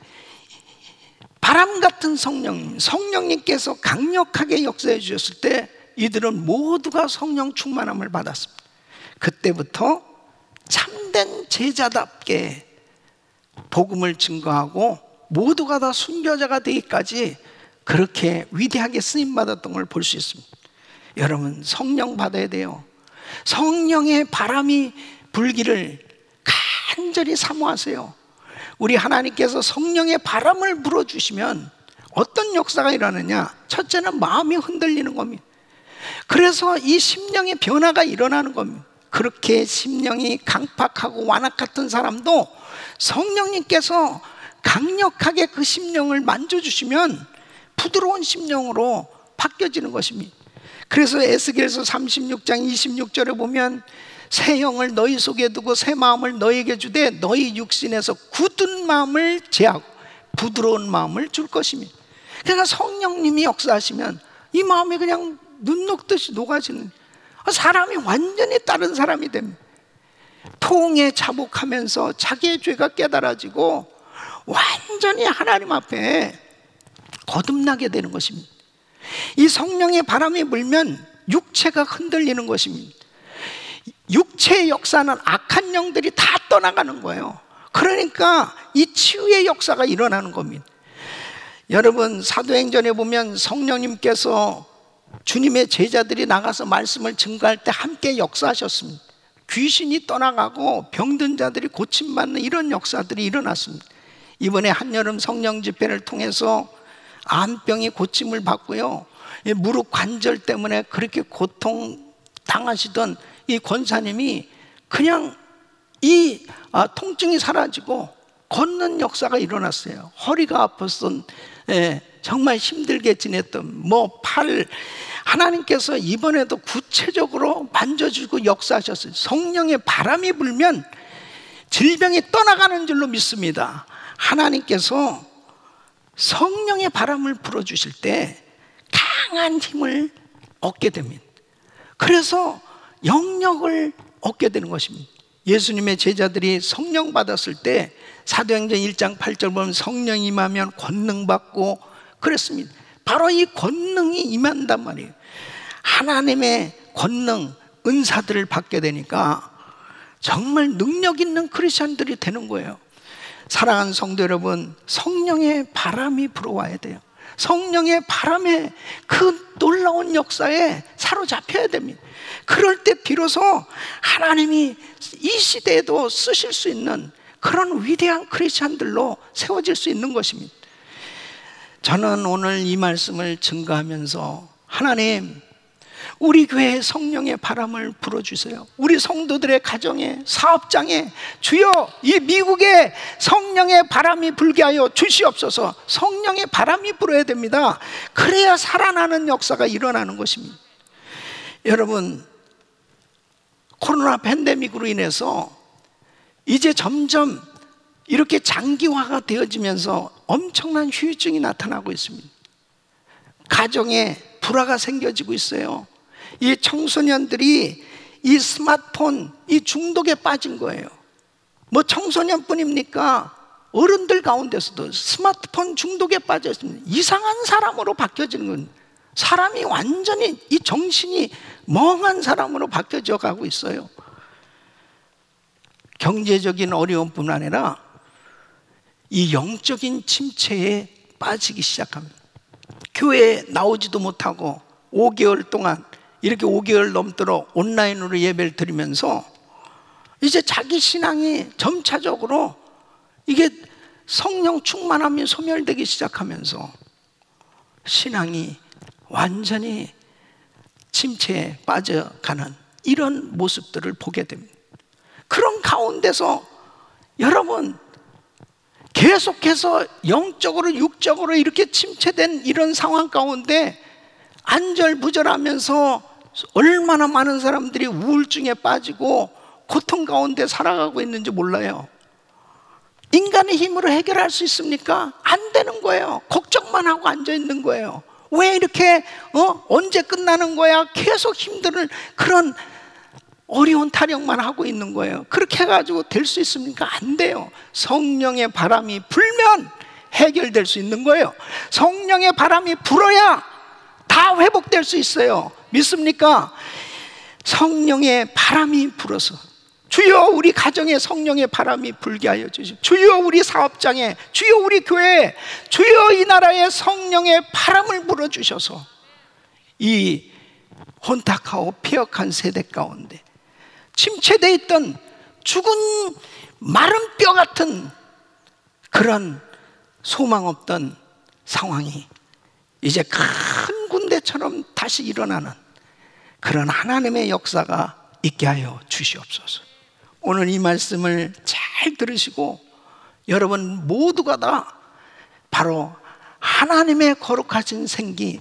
바람 같은 성령님께서 강력하게 역사해 주셨을 때 이들은 모두가 성령 충만함을 받았습니다. 그때부터 참된 제자답게 복음을 증거하고 모두가 다 순교자가 되기까지 그렇게 위대하게 쓰임받았던 걸 볼 수 있습니다. 여러분, 성령 받아야 돼요. 성령의 바람이 불기를 간절히 사모하세요. 우리 하나님께서 성령의 바람을 불어주시면 어떤 역사가 일어나느냐? 첫째는 마음이 흔들리는 겁니다. 그래서 이 심령의 변화가 일어나는 겁니다. 그렇게 심령이 강팍하고 완악 같은 사람도 성령님께서 강력하게 그 심령을 만져주시면 부드러운 심령으로 바뀌어지는 것입니다. 그래서 에스겔서 36장 26절에 보면 새 영을 너희 속에 두고 새 마음을 너희에게 주되 너희 육신에서 굳은 마음을 제하고 부드러운 마음을 줄 것입니다. 그러니까 성령님이 역사하시면 이 마음이 그냥 눈 녹듯이 녹아지는, 사람이 완전히 다른 사람이 됩니다. 통에 자복하면서 자기의 죄가 깨달아지고 완전히 하나님 앞에 거듭나게 되는 것입니다. 이 성령의 바람이 불면 육체가 흔들리는 것입니다. 육체의 역사는 악한 영들이 다 떠나가는 거예요. 그러니까 이 치유의 역사가 일어나는 겁니다. 여러분, 사도행전에 보면 성령님께서 주님의 제자들이 나가서 말씀을 증거할 때 함께 역사하셨습니다. 귀신이 떠나가고 병든 자들이 고침받는 이런 역사들이 일어났습니다. 이번에 한여름 성령 집회를 통해서 암병이 고침을 받고요, 무릎 관절 때문에 그렇게 고통 당하시던 이 권사님이 그냥 이 통증이 사라지고 걷는 역사가 일어났어요. 허리가 아팠던, 정말 힘들게 지냈던 팔, 하나님께서 이번에도 구체적으로 만져주고 역사하셨어요. 성령의 바람이 불면 질병이 떠나가는 줄로 믿습니다. 하나님께서 성령의 바람을 불어주실 때 강한 힘을 얻게 됩니다. 그래서 영력을 얻게 되는 것입니다. 예수님의 제자들이 성령 받았을 때 사도행전 1장 8절 보면 성령 임하면 권능 받고 그랬습니다. 바로 이 권능이 임한단 말이에요. 하나님의 권능, 은사들을 받게 되니까 정말 능력 있는 크리스천들이 되는 거예요. 사랑하는 성도 여러분, 성령의 바람이 불어와야 돼요. 성령의 바람에 그 놀라운 역사에 사로잡혀야 됩니다. 그럴 때 비로소 하나님이 이 시대에도 쓰실 수 있는 그런 위대한 크리스천들로 세워질 수 있는 것입니다. 저는 오늘 이 말씀을 증거하면서 하나님, 우리 교회에 성령의 바람을 불어주세요. 우리 성도들의 가정에, 사업장에 주여 이 미국에 성령의 바람이 불게 하여 주시옵소서. 성령의 바람이 불어야 됩니다. 그래야 살아나는 역사가 일어나는 것입니다. 여러분, 코로나 팬데믹으로 인해서 이제 점점 이렇게 장기화가 되어지면서 엄청난 후유증이 나타나고 있습니다. 가정에 불화가 생겨지고 있어요. 이 청소년들이 이 스마트폰 이 중독에 빠진 거예요. 청소년뿐입니까? 어른들 가운데서도 스마트폰 중독에 빠졌습니다. 이상한 사람으로 바뀌어지는 건, 사람이 완전히 이 정신이 멍한 사람으로 바뀌어져 가고 있어요. 경제적인 어려움뿐 아니라 이 영적인 침체에 빠지기 시작합니다. 교회에 나오지도 못하고 5개월 동안 이렇게 5개월 넘도록 온라인으로 예배를 드리면서 이제 자기 신앙이 점차적으로 이게 성령 충만함이 소멸되기 시작하면서 신앙이 완전히 침체에 빠져가는 이런 모습들을 보게 됩니다. 그런 가운데서 여러분, 계속해서 영적으로 육적으로 이렇게 침체된 이런 상황 가운데 안절부절하면서 얼마나 많은 사람들이 우울증에 빠지고 고통 가운데 살아가고 있는지 몰라요. 인간의 힘으로 해결할 수 있습니까? 안 되는 거예요. 걱정만 하고 앉아 있는 거예요. 왜 이렇게 언제 끝나는 거야? 계속 힘든 그런 어려운 타령만 하고 있는 거예요. 그렇게 해가지고 될 수 있습니까? 안 돼요. 성령의 바람이 불면 해결될 수 있는 거예요. 성령의 바람이 불어야 다 회복될 수 있어요. 믿습니까? 성령의 바람이 불어서 주여 우리 가정에 성령의 바람이 불게 하여 주시옵소서. 주여 우리 사업장에, 주여 우리 교회에, 주여 이 나라에 성령의 바람을 불어주셔서 이 혼탁하고 폐역한 세대 가운데 침체되어 있던 죽은 마른 뼈 같은 그런 소망 없던 상황이 이제 큰 군대처럼 다시 일어나는 그런 하나님의 역사가 있게 하여 주시옵소서. 오늘 이 말씀을 잘 들으시고 여러분 모두가 다 바로 하나님의 거룩하신 생기,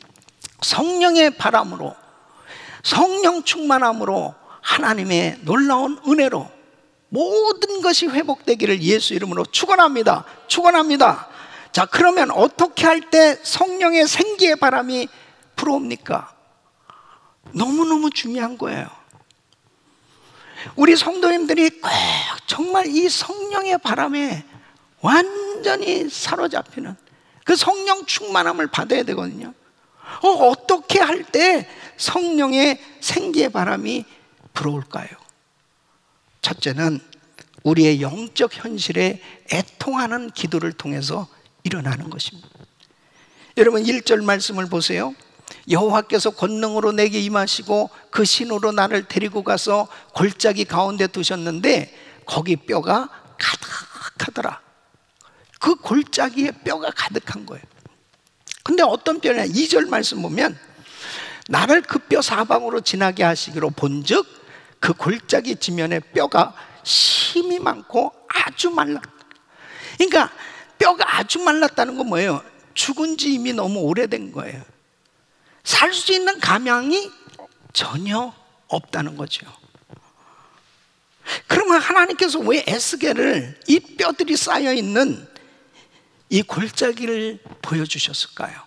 성령의 바람으로, 성령 충만함으로, 하나님의 놀라운 은혜로 모든 것이 회복되기를 예수 이름으로 축원합니다. 축원합니다. 자, 그러면 어떻게 할 때 성령의 생기의 바람이 불어옵니까? 너무너무 중요한 거예요. 우리 성도님들이 꼭 정말 이 성령의 바람에 완전히 사로잡히는 그 성령 충만함을 받아야 되거든요. 어떻게 할 때 성령의 생기의 바람이 불어올까요? 첫째는 우리의 영적 현실에 애통하는 기도를 통해서 일어나는 것입니다. 여러분 1절 말씀을 보세요. 여호와께서 권능으로 내게 임하시고 그 신으로 나를 데리고 가서 골짜기 가운데 두셨는데 거기 뼈가 가득하더라. 그 골짜기에 뼈가 가득한 거예요. 근데 어떤 뼈냐? 2절 말씀 보면 나를 그 뼈 사방으로 지나게 하시기로 본즉 그 골짜기 지면에 뼈가 심이 많고 아주 말랐다. 그러니까 뼈가 아주 말랐다는 건 뭐예요? 죽은 지 이미 너무 오래된 거예요. 살 수 있는 감향이 전혀 없다는 거죠. 그러면 하나님께서 왜 에스겔을 이 뼈들이 쌓여있는 이 골짜기를 보여주셨을까요?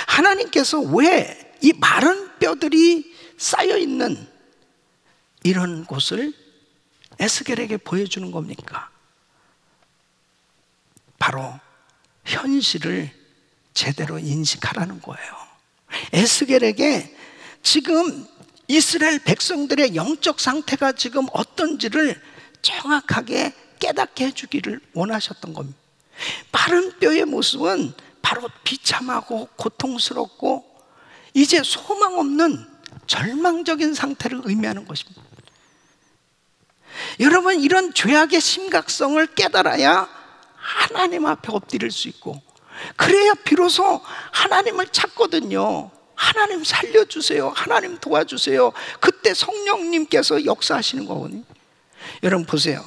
하나님께서 왜 이 마른 뼈들이 쌓여있는 이런 곳을 에스겔에게 보여주는 겁니까? 바로 현실을 제대로 인식하라는 거예요. 에스겔에게 지금 이스라엘 백성들의 영적 상태가 지금 어떤지를 정확하게 깨닫게 해주기를 원하셨던 겁니다. 마른 뼈의 모습은 바로 비참하고 고통스럽고 이제 소망 없는 절망적인 상태를 의미하는 것입니다. 여러분, 이런 죄악의 심각성을 깨달아야 하나님 앞에 엎드릴 수 있고, 그래야 비로소 하나님을 찾거든요. 하나님 살려주세요, 하나님 도와주세요. 그때 성령님께서 역사하시는 거거든요. 여러분 보세요.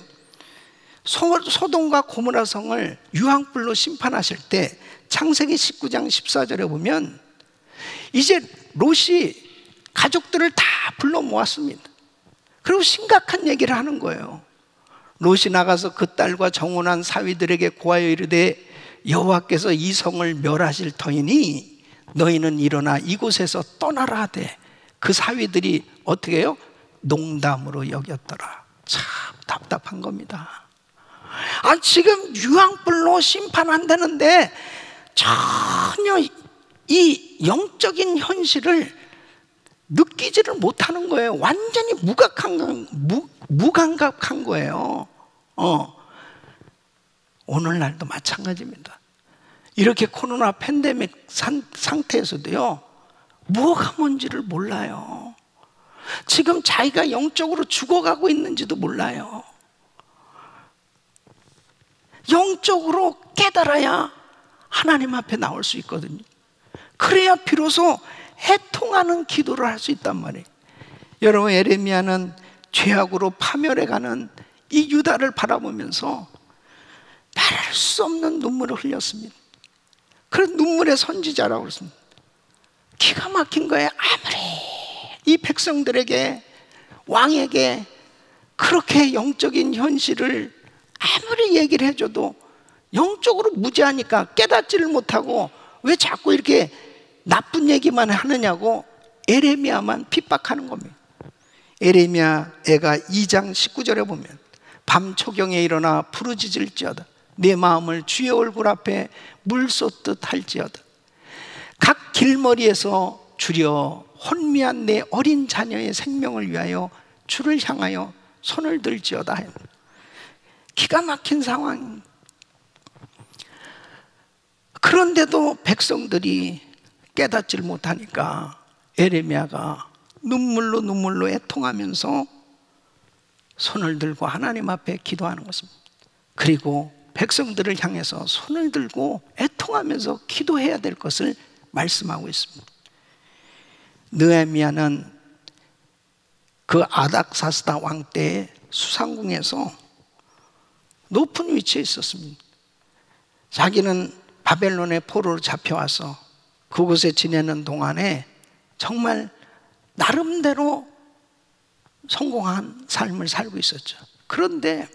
소돔과 고모라 성을 유황불로 심판하실 때 창세기 19장 14절에 보면 이제 롯이 가족들을 다 불러 모았습니다. 그리고 심각한 얘기를 하는 거예요. 롯이 나가서 그 딸과 정혼한 사위들에게 고하여 이르되 여호와께서 이 성을 멸하실 터이니 너희는 일어나 이곳에서 떠나라 하되 그 사위들이 어떻게 해요? 농담으로 여겼더라. 참 답답한 겁니다. 지금 유황불로 심판한다는데 전혀 이 영적인 현실을 느끼지를 못하는 거예요. 완전히 무감각한 거예요. 오늘날도 마찬가지입니다. 이렇게 코로나 팬데믹 상태에서도요, 뭐가 뭔지를 몰라요. 지금 자기가 영적으로 죽어가고 있는지도 몰라요. 영적으로 깨달아야 하나님 앞에 나올 수 있거든요. 그래야 비로소 해통하는 기도를 할 수 있단 말이에요. 여러분, 예레미야는 죄악으로 파멸해가는 이 유다를 바라보면서 말할 수 없는 눈물을 흘렸습니다. 그래서 눈물의 선지자라고 그랬습니다. 기가 막힌 거예요. 아무리 이 백성들에게, 왕에게 그렇게 영적인 현실을 아무리 얘기를 해줘도 영적으로 무지하니까 깨닫지를 못하고 왜 자꾸 이렇게 나쁜 얘기만 하느냐고 에레미야만 핍박하는 겁니다. 에레미야 애가 2장 19절에 보면 밤 초경에 일어나 부르짖을지어다 내 마음을 주의 얼굴 앞에 물 쏟듯 할지어다 각 길머리에서 주려 혼미한 내 어린 자녀의 생명을 위하여 주를 향하여 손을 들지어다. 기가 막힌 상황. 그런데도 백성들이 깨닫질 못하니까 에레미야가 눈물로 애통하면서 손을 들고 하나님 앞에 기도하는 것입니다. 그리고 백성들을 향해서 손을 들고 애통하면서 기도해야 될 것을 말씀하고 있습니다. 느헤미야는 그 아닥사스다 왕 때의 수상궁에서 높은 위치에 있었습니다. 자기는 바벨론의 포로로 잡혀와서 그곳에 지내는 동안에 정말 나름대로 성공한 삶을 살고 있었죠. 그런데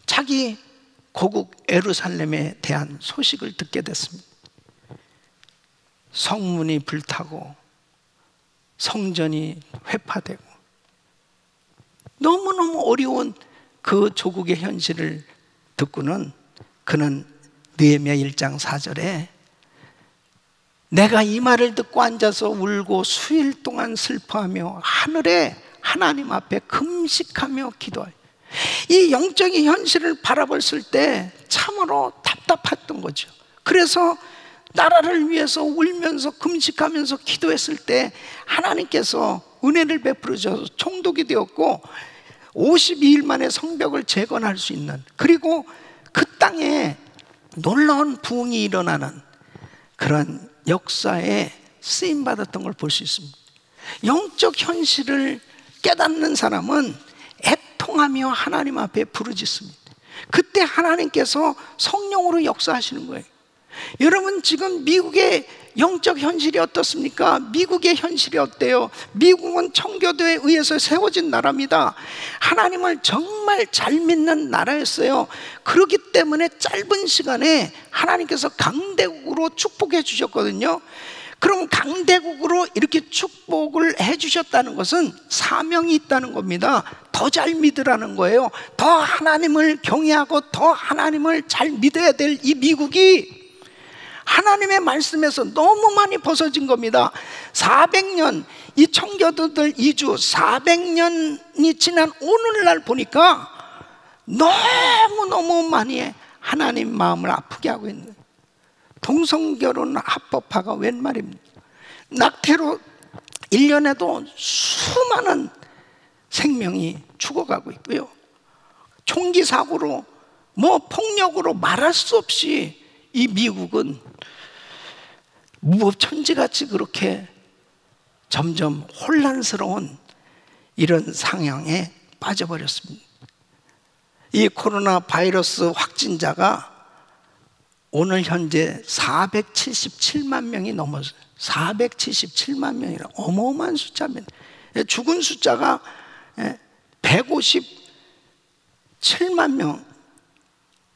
자기 고국 예루살렘에 대한 소식을 듣게 됐습니다. 성문이 불타고 성전이 회파되고 너무너무 어려운 그 조국의 현실을 듣고는 그는 느헤미야 1장 4절에 내가 이 말을 듣고 앉아서 울고 수일 동안 슬퍼하며 하늘에 하나님 앞에 금식하며 기도하여 이 영적인 현실을 바라봤을 때 참으로 답답했던 거죠. 그래서 나라를 위해서 울면서 금식하면서 기도했을 때 하나님께서 은혜를 베풀어 주셔서 총독이 되었고 52일 만에 성벽을 재건할 수 있는, 그리고 그 땅에 놀라운 부흥이 일어나는 그런 역사에 쓰임받았던 걸 볼 수 있습니다. 영적 현실을 깨닫는 사람은 애통하며 하나님 앞에 부르짖습니다. 그때 하나님께서 성령으로 역사하시는 거예요. 여러분, 지금 미국의 영적 현실이 어떻습니까? 미국의 현실이 어때요? 미국은 청교도에 의해서 세워진 나라입니다. 하나님을 정말 잘 믿는 나라였어요. 그렇기 때문에 짧은 시간에 하나님께서 강대국으로 축복해 주셨거든요. 그럼 강대국으로 이렇게 축복을 해 주셨다는 것은 사명이 있다는 겁니다. 더 잘 믿으라는 거예요. 더 하나님을 경외하고 더 하나님을 잘 믿어야 될 이 미국이 하나님의 말씀에서 너무 많이 벗어진 겁니다. 400년, 이 청교도들 이주 400년이 지난 오늘날 보니까 너무너무 많이 하나님 마음을 아프게 하고 있는, 동성결혼 합법화가 웬 말입니까? 낙태로 1년에도 수많은 생명이 죽어가고 있고요. 총기 사고로 폭력으로 말할 수 없이 이 미국은 무법천지같이 그렇게 점점 혼란스러운 이런 상황에 빠져버렸습니다. 이 코로나 바이러스 확진자가 오늘 현재 477만 명이 넘었어요. 477만 명이라 어마어마한 숫자입니다. 죽은 숫자가 157만 명,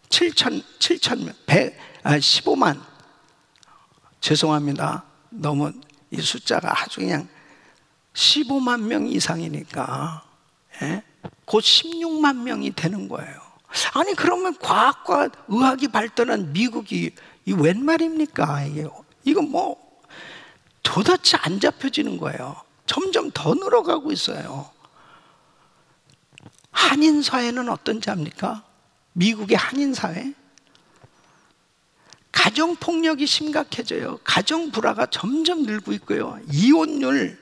7천 명, 15만. 죄송합니다. 너무 이 숫자가 아주 그냥 15만 명 이상이니까 곧 16만 명이 되는 거예요. 아니, 그러면 과학과 의학이 발전한 미국이 이 웬 말입니까? 이거 도대체 안 잡혀지는 거예요. 점점 더 늘어가고 있어요. 한인 사회는 어떤지 압니까? 미국의 한인 사회? 가정 폭력이 심각해져요. 가정 불화가 점점 늘고 있고요. 이혼율,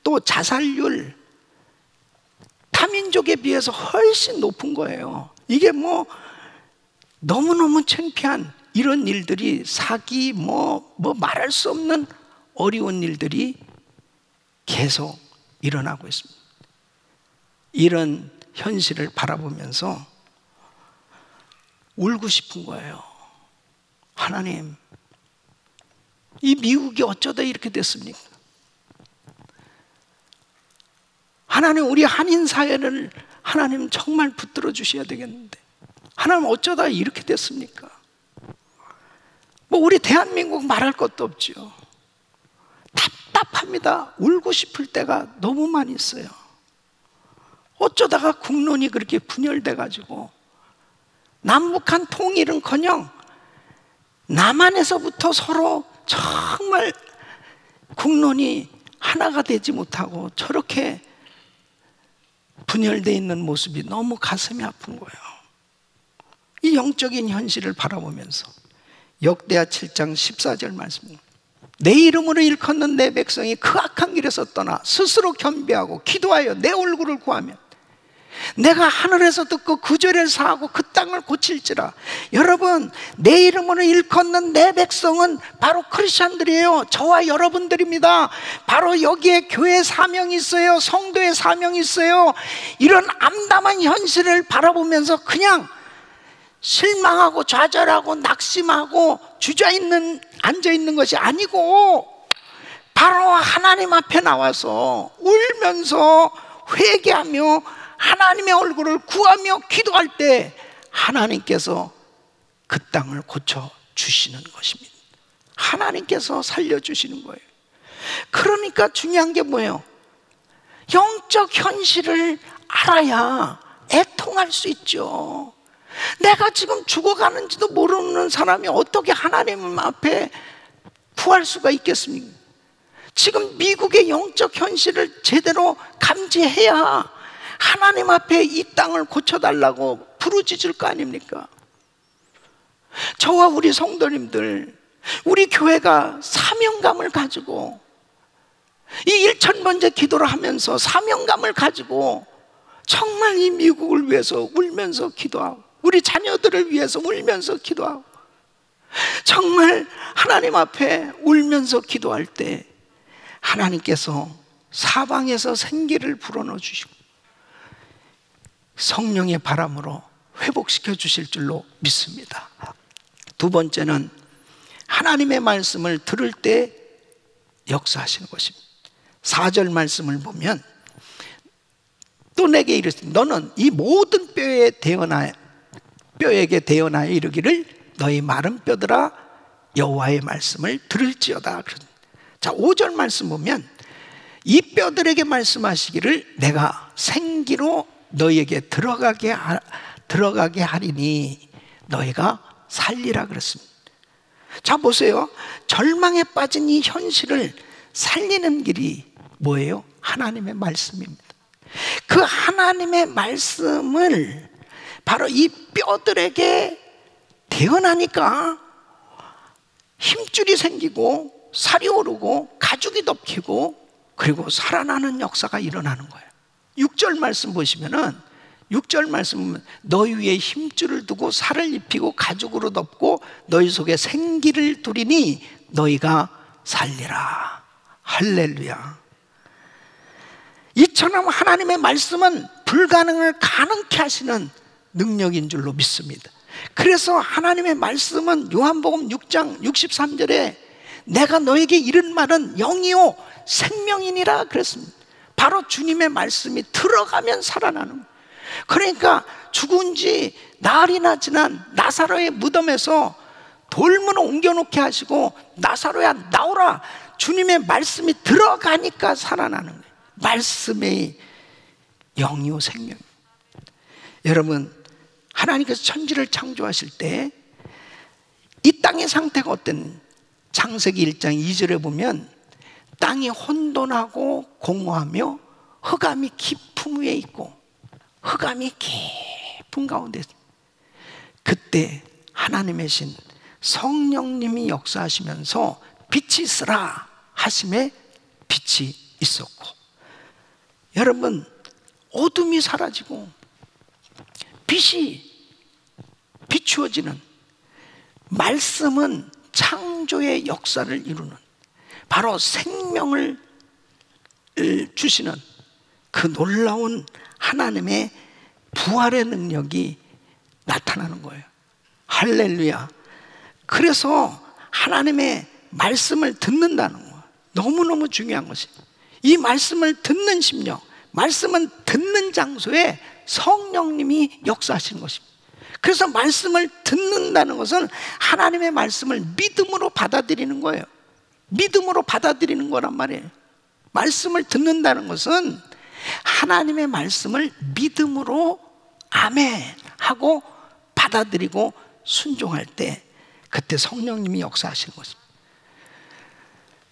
또 자살률, 타민족에 비해서 훨씬 높은 거예요. 이게 너무너무 창피한 이런 일들이, 사기, 말할 수 없는 어려운 일들이 계속 일어나고 있습니다. 이런 현실을 바라보면서 울고 싶은 거예요. 하나님, 이 미국이 어쩌다 이렇게 됐습니까? 하나님, 우리 한인 사회를 하나님 정말 붙들어 주셔야 되겠는데 하나님, 어쩌다 이렇게 됐습니까? 우리 대한민국 말할 것도 없죠. 답답합니다. 울고 싶을 때가 너무 많이 있어요. 어쩌다가 국론이 그렇게 분열돼 가지고 남북한 통일은커녕 남한에서부터 서로 정말 국론이 하나가 되지 못하고 저렇게 분열되어 있는 모습이 너무 가슴이 아픈 거예요. 이 영적인 현실을 바라보면서 역대하 7장 14절 말씀입니다. 내 이름으로 일컫는 내 백성이 그 악한 길에서 떠나 스스로 겸비하고 기도하여 내 얼굴을 구하면 내가 하늘에서 듣고 그 죄를 사하고 그 땅을 고칠지라. 여러분, 내 이름으로 일컫는 내 백성은 바로 크리스찬들이에요. 저와 여러분들입니다. 바로 여기에 교회 사명이 있어요. 성도의 사명이 있어요. 이런 암담한 현실을 바라보면서 그냥 실망하고 좌절하고 낙심하고 앉아있는 것이 아니고 바로 하나님 앞에 나와서 울면서 회개하며 하나님의 얼굴을 구하며 기도할 때 하나님께서 그 땅을 고쳐주시는 것입니다. 하나님께서 살려주시는 거예요. 그러니까 중요한 게 뭐예요? 영적 현실을 알아야 애통할 수 있죠. 내가 지금 죽어가는지도 모르는 사람이 어떻게 하나님 앞에 구할 수가 있겠습니까? 지금 미국의 영적 현실을 제대로 감지해야 하나님 앞에 이 땅을 고쳐달라고 부르짖을 거 아닙니까? 저와 우리 성도님들, 우리 교회가 사명감을 가지고 이 1000번째 기도를 하면서 사명감을 가지고 정말 이 미국을 위해서 울면서 기도하고 우리 자녀들을 위해서 울면서 기도하고 정말 하나님 앞에 울면서 기도할 때 하나님께서 사방에서 생기를 불어넣어 주시고 성령의 바람으로 회복시켜 주실 줄로 믿습니다. 두 번째는 하나님의 말씀을 들을 때 역사하시는 것입니다. 4절 말씀을 보면 또 내게 이르시되 너는 이 모든 뼈에게 대언하여 이르기를 너희 마른 뼈들아 여호와의 말씀을 들을지어다. 자, 5절 말씀 보면 이 뼈들에게 말씀하시기를 내가 생기로 너희에게 들어가게 하리니 너희가 살리라 그랬습니다. 자, 보세요. 절망에 빠진 이 현실을 살리는 길이 뭐예요? 하나님의 말씀입니다. 그 하나님의 말씀을 바로 이 뼈들에게 대언하니까 힘줄이 생기고 살이 오르고 가죽이 덮이고 그리고 살아나는 역사가 일어나는 거예요. 6절 말씀 보시면은 6절 말씀은 너희 위에 힘줄을 두고 살을 입히고 가죽으로 덮고 너희 속에 생기를 두리니 너희가 살리라. 할렐루야. 이처럼 하나님의 말씀은 불가능을 가능케 하시는 능력인 줄로 믿습니다. 그래서 하나님의 말씀은 요한복음 6장 63절에 내가 너에게 이른 말은 영이요 생명이니라 그랬습니다. 바로 주님의 말씀이 들어가면 살아나는 거예요. 그러니까 죽은 지 나흘이나 지난 나사로의 무덤에서 돌문을 옮겨놓게 하시고 나사로야 나오라. 주님의 말씀이 들어가니까 살아나는 거예요. 말씀의 영이요 생명. 여러분, 하나님께서 천지를 창조하실 때 이 땅의 상태가 어떤 창세기 1장 2절에 보면 땅이 혼돈하고 공허하며 흑암이 깊음 위에 있고 흑암이 깊은 가운데 있습니다. 그때 하나님의 신 성령님이 역사하시면서 빛이 있으라 하심에 빛이 있었고, 여러분 어둠이 사라지고 빛이 비추어지는 말씀은 창조의 역사를 이루는 바로 생명을 주시는 그 놀라운 하나님의 부활의 능력이 나타나는 거예요. 할렐루야. 그래서 하나님의 말씀을 듣는다는 거 너무너무 중요한 것이에요. 이 말씀을 듣는 심령, 말씀은 듣는 장소에 성령님이 역사하시는 것입니다. 그래서 말씀을 듣는다는 것은 하나님의 말씀을 믿음으로 받아들이는 거예요. 믿음으로 받아들이는 거란 말이에요. 말씀을 듣는다는 것은 하나님의 말씀을 믿음으로 아멘 하고 받아들이고 순종할 때 그때 성령님이 역사하시는 것입니다.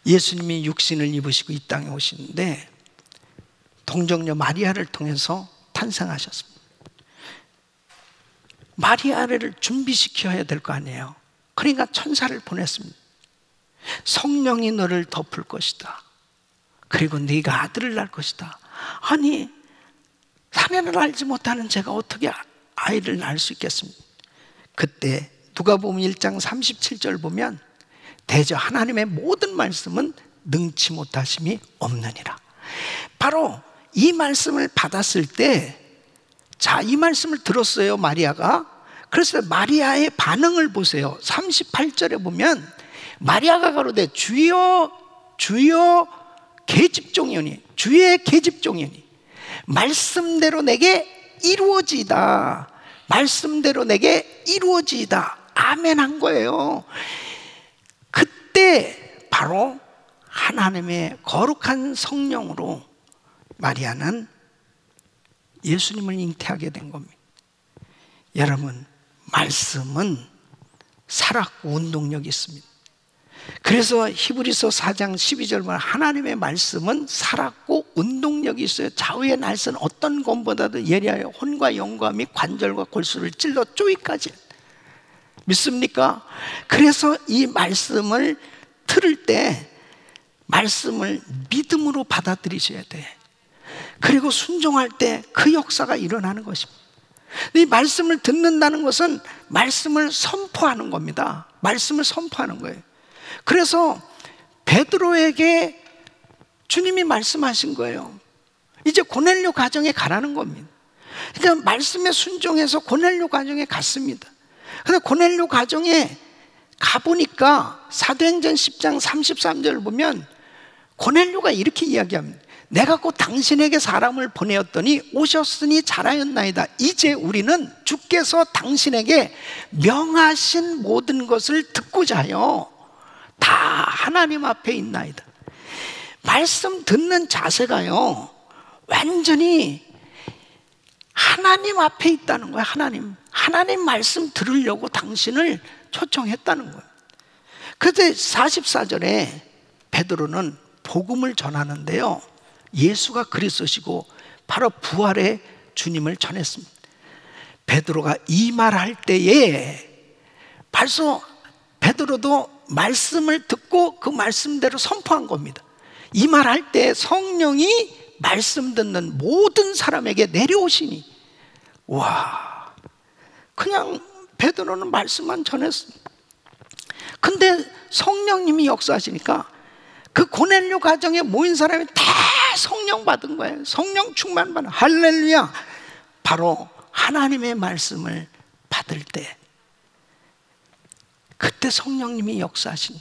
예수님이 육신을 입으시고 이 땅에 오시는데 동정녀 마리아를 통해서 탄생하셨습니다. 마리아를 준비시켜야 될 거 아니에요. 그러니까 천사를 보냈습니다. 성령이 너를 덮을 것이다. 그리고 네가 아들을 낳을 것이다. 아니, 사내를 알지 못하는 제가 어떻게 아이를 낳을 수 있겠습니까? 그때 누가복음 1장 37절 보면 대저 하나님의 모든 말씀은 능치 못하심이 없느니라. 바로 이 말씀을 받았을 때, 자, 이 말씀을 들었어요, 마리아가. 그래서 마리아의 반응을 보세요. 38절에 보면 마리아가 가로되 주여 주여 계집종이오니, 주의 계집종이오니 말씀대로 내게 이루어지이다. 말씀대로 내게 이루어지이다. 아멘 한 거예요. 그때 바로 하나님의 거룩한 성령으로 마리아는 예수님을 잉태하게 된 겁니다. 여러분, 말씀은 살았고 운동력이 있습니다. 그래서 히브리서 4장 12절 보면 하나님의 말씀은 살았고 운동력이 있어요. 좌우의 날선 어떤 검보다도 예리하여 혼과 영과 및 관절과 골수를 찔러 쪼이까지. 믿습니까? 그래서 이 말씀을 들을 때 말씀을 믿음으로 받아들이셔야 돼. 그리고 순종할 때 그 역사가 일어나는 것입니다. 이 말씀을 듣는다는 것은 말씀을 선포하는 겁니다. 말씀을 선포하는 거예요. 그래서 베드로에게 주님이 말씀하신 거예요. 이제 고넬료 가정에 가라는 겁니다. 그러니까 말씀에 순종해서 고넬료 가정에 갔습니다. 근데 고넬료 가정에 가보니까 사도행전 10장 33절을 보면 고넬료가 이렇게 이야기합니다. 내가 곧 당신에게 사람을 보내었더니 오셨으니 잘하였나이다. 이제 우리는 주께서 당신에게 명하신 모든 것을 듣고자 하여 다 하나님 앞에 있나이다. 말씀 듣는 자세가요, 완전히 하나님 앞에 있다는 거예요. 하나님 말씀 들으려고 당신을 초청했다는 거예요. 그때 44절에 베드로는 복음을 전하는데요, 예수가 그리스도시고 바로 부활의 주님을 전했습니다. 베드로가 이 말할 때에 벌써 베드로도 말씀을 듣고 그 말씀대로 선포한 겁니다. 이 말할 때 성령이 말씀 듣는 모든 사람에게 내려오시니, 와, 그냥 베드로는 말씀만 전했습니다. 근데 성령님이 역사하시니까 그 고넬료 가정에 모인 사람이 다 성령 받은 거예요. 성령 충만 받은, 할렐루야. 바로 하나님의 말씀을 받을 때 그때 성령님이 역사하신.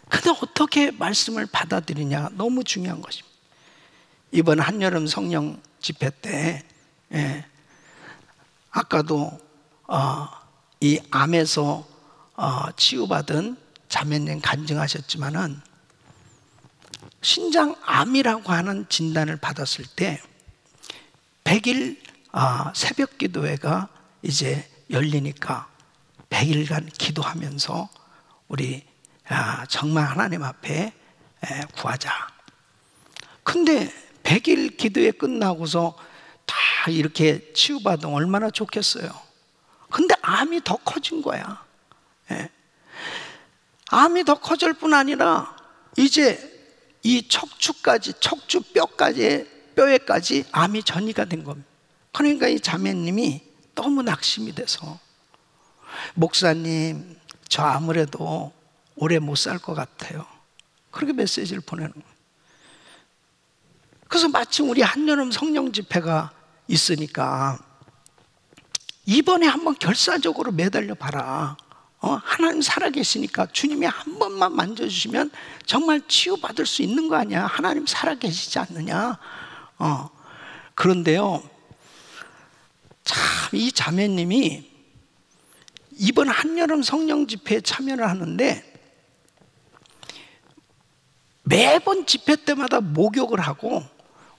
근데 어떻게 말씀을 받아들이냐, 너무 중요한 것입니다. 이번 한여름 성령 집회 때 아까도 이 암에서 치유받은 자매님 간증하셨지만은 신장암이라고 하는 진단을 받았을 때 100일 새벽 기도회가 이제 열리니까 100일간 기도하면서 우리 정말 하나님 앞에 구하자. 근데 100일 기도회 끝나고서 다 이렇게 치유받으면 얼마나 좋겠어요. 근데 암이 더 커진 거야. 암이 더 커질 뿐 아니라 이제 이 척추까지, 척추뼈에까지 암이 전이가 된 겁니다. 그러니까 이 자매님이 너무 낙심이 돼서, 목사님, 저 아무래도 오래 못 살 것 같아요. 그렇게 메시지를 보내는 거예요. 그래서 마침 우리 한여름 성령 집회가 있으니까 이번에 한번 결사적으로 매달려 봐라. 하나님 살아계시니까 주님이 한 번만 만져주시면 정말 치유받을 수 있는 거 아니야. 하나님 살아계시지 않느냐. 그런데요, 참 이 자매님이 이번 한여름 성령 집회에 참여를 하는데 매번 집회 때마다 목욕을 하고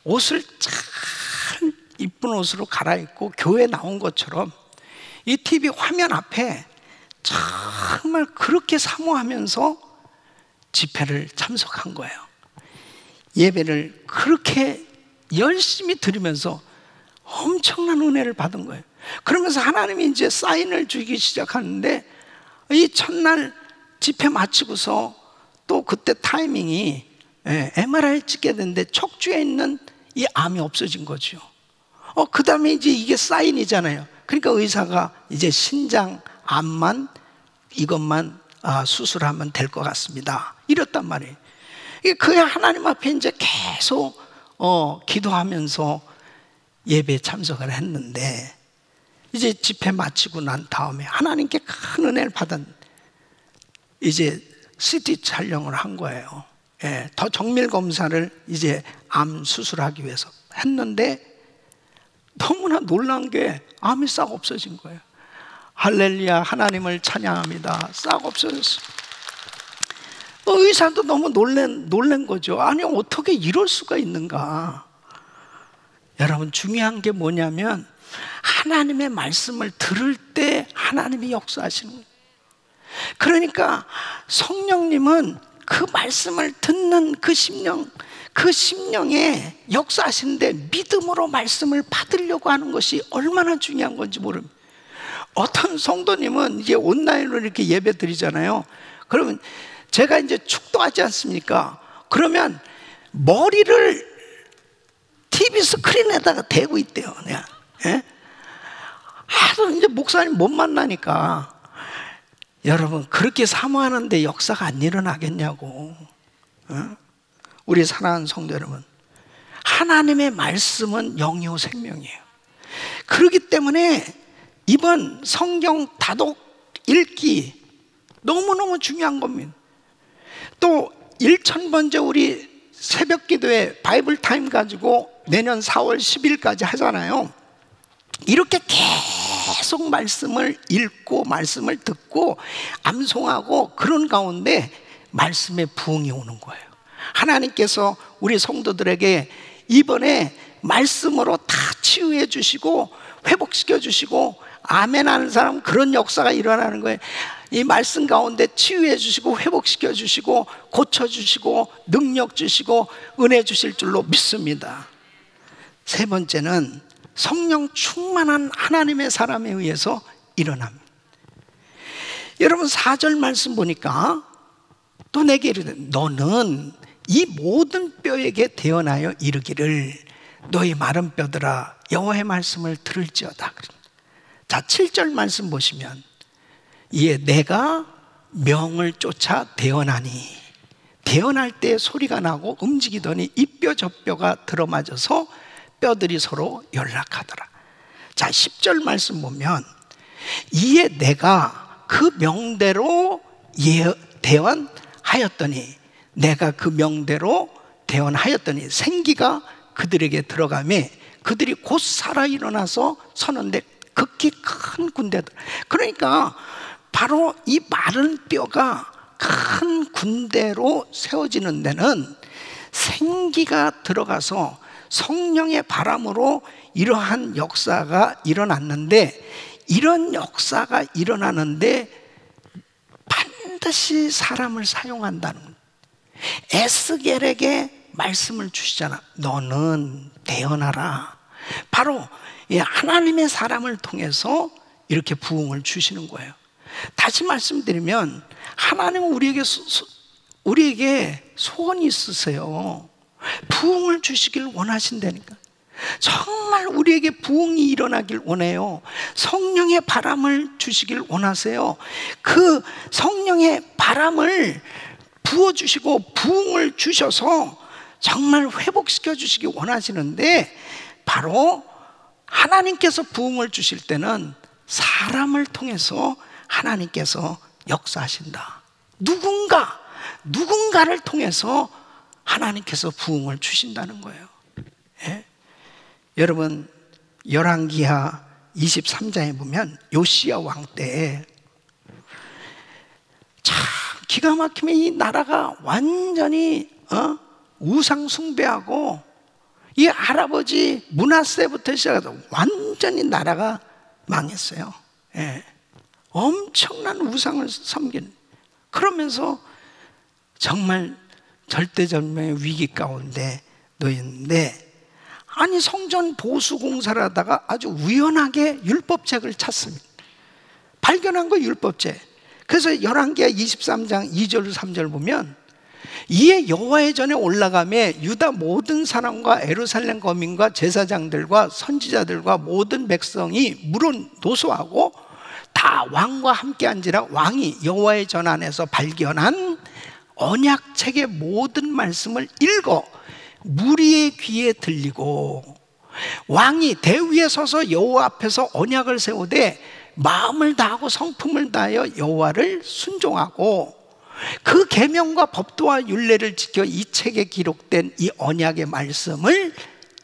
옷을 참 이쁜 옷으로 갈아입고 교회 나온 것처럼 이 TV 화면 앞에 정말 그렇게 사모하면서 집회를 참석한 거예요. 예배를 그렇게 열심히 드리면서 엄청난 은혜를 받은 거예요. 그러면서 하나님이 이제 사인을 주기 시작하는데, 이 첫날 집회 마치고서 또 그때 타이밍이 MRI 찍게 됐는데 척추에 있는 이 암이 없어진 거죠. 그 다음에 이제 이게 사인이잖아요. 그러니까 의사가 이제 신장 암만 이것만 수술하면 될 것 같습니다, 이랬단 말이에요. 그게 하나님 앞에 이제 계속 기도하면서 예배에 참석을 했는데, 이제 집회 마치고 난 다음에 하나님께 큰 은혜를 받은 이제 CT 촬영을 한 거예요. 더 정밀 검사를 이제 암 수술하기 위해서 했는데, 너무나 놀란 게 암이 싹 없어진 거예요. 할렐루야, 하나님을 찬양합니다. 싹 없어졌어요. 의사도 너무 놀란 거죠. 아니, 어떻게 이럴 수가 있는가. 여러분, 중요한 게 뭐냐면 하나님의 말씀을 들을 때 하나님이 역사하시는 거예요. 그러니까 성령님은 그 말씀을 듣는 그 심령에 역사하시는데 믿음으로 말씀을 받으려고 하는 것이 얼마나 중요한 건지 모릅니다. 어떤 성도님은 이제 온라인으로 이렇게 예배 드리잖아요. 그러면 제가 이제 축도하지 않습니까? 그러면 머리를 TV 스크린에다가 대고 있대요. 그냥. 하도 이제 목사님 못 만나니까. 여러분, 그렇게 사모하는데 역사가 안 일어나겠냐고. 우리 사랑하는 성도 여러분, 하나님의 말씀은 영이요 생명이에요. 그렇기 때문에 이번 성경 다독 읽기 너무너무 중요한 겁니다. 또 1000번째 우리 새벽 기도회 바이블 타임 가지고 내년 4월 10일까지 하잖아요. 이렇게 계속 말씀을 읽고 말씀을 듣고 암송하고 그런 가운데 말씀의 부흥이 오는 거예요. 하나님께서 우리 성도들에게 이번에 말씀으로 다 치유해 주시고 회복시켜 주시고, 아멘 하는 사람 그런 역사가 일어나는 거예요. 이 말씀 가운데 치유해 주시고 회복시켜 주시고 고쳐 주시고 능력 주시고 은혜 주실 줄로 믿습니다. 세 번째는 성령 충만한 하나님의 사람에 의해서 일어납니다. 여러분, 4절 말씀 보니까 또 내게 이르되 너는 이 모든 뼈에게 대언하여 이르기를 너희 마른 뼈들아 여호와의 말씀을 들을지어다. 자, 7절 말씀 보시면 이에 내가 명을 쫓아 대언하니, 대언할 때 소리가 나고 움직이더니 이 뼈 저 뼈가 들어맞아서 뼈들이 서로 연락하더라. 자, 10절 말씀 보면 이에 내가 그 명대로 대언하였더니, 내가 그 명대로 대언하였더니 생기가 그들에게 들어가매 그들이 곧 살아 일어나서 서는데 극히 큰 군대들. 그러니까 바로 이 마른 뼈가 큰 군대로 세워지는 데는 생기가 들어가서 성령의 바람으로 이러한 역사가 일어났는데, 이런 역사가 일어나는데 반드시 사람을 사용한다는 거예요. 에스겔에게 말씀을 주시잖아. 너는 대언하라. 바로 하나님의 사람을 통해서 이렇게 부흥을 주시는 거예요. 다시 말씀드리면 하나님은 우리에게 소원이 있으세요. 부흥을 주시길 원하신다니까. 정말 우리에게 부흥이 일어나길 원해요. 성령의 바람을 주시길 원하세요. 그 성령의 바람을 부어주시고 부흥을 주셔서 정말 회복시켜 주시기 원하시는데, 바로 하나님께서 부흥을 주실 때는 사람을 통해서 하나님께서 역사하신다. 누군가를 통해서 하나님께서 부흥을 주신다는 거예요. 예? 여러분, 열왕기하 23장에 보면 요시야 왕 때에 참 기가 막히면 이 나라가 완전히 우상 숭배하고, 이 할아버지 므낫세부터 시작해서 완전히 나라가 망했어요. 예. 엄청난 우상을 섬기는, 그러면서 정말 절대절명의 위기 가운데 놓였는데, 아니 성전 보수 공사를 하다가 아주 우연하게 율법책을 찾습니다. 발견한 거 율법책. 그래서 열왕기하 23장 2절 3절 보면 이에 여호와의 전에 올라가매 유다 모든 사람과 예루살렘 거민과 제사장들과 선지자들과 모든 백성이 물은 노소하고 다 왕과 함께 앉으라. 왕이 여호와의 전 안에서 발견한 언약책의 모든 말씀을 읽어 무리의 귀에 들리고 왕이 대위에 서서 여호와 앞에서 언약을 세우되 마음을 다하고 성품을 다하여 여호와를 순종하고 그 계명과 법도와 율례를 지켜 이 책에 기록된 이 언약의 말씀을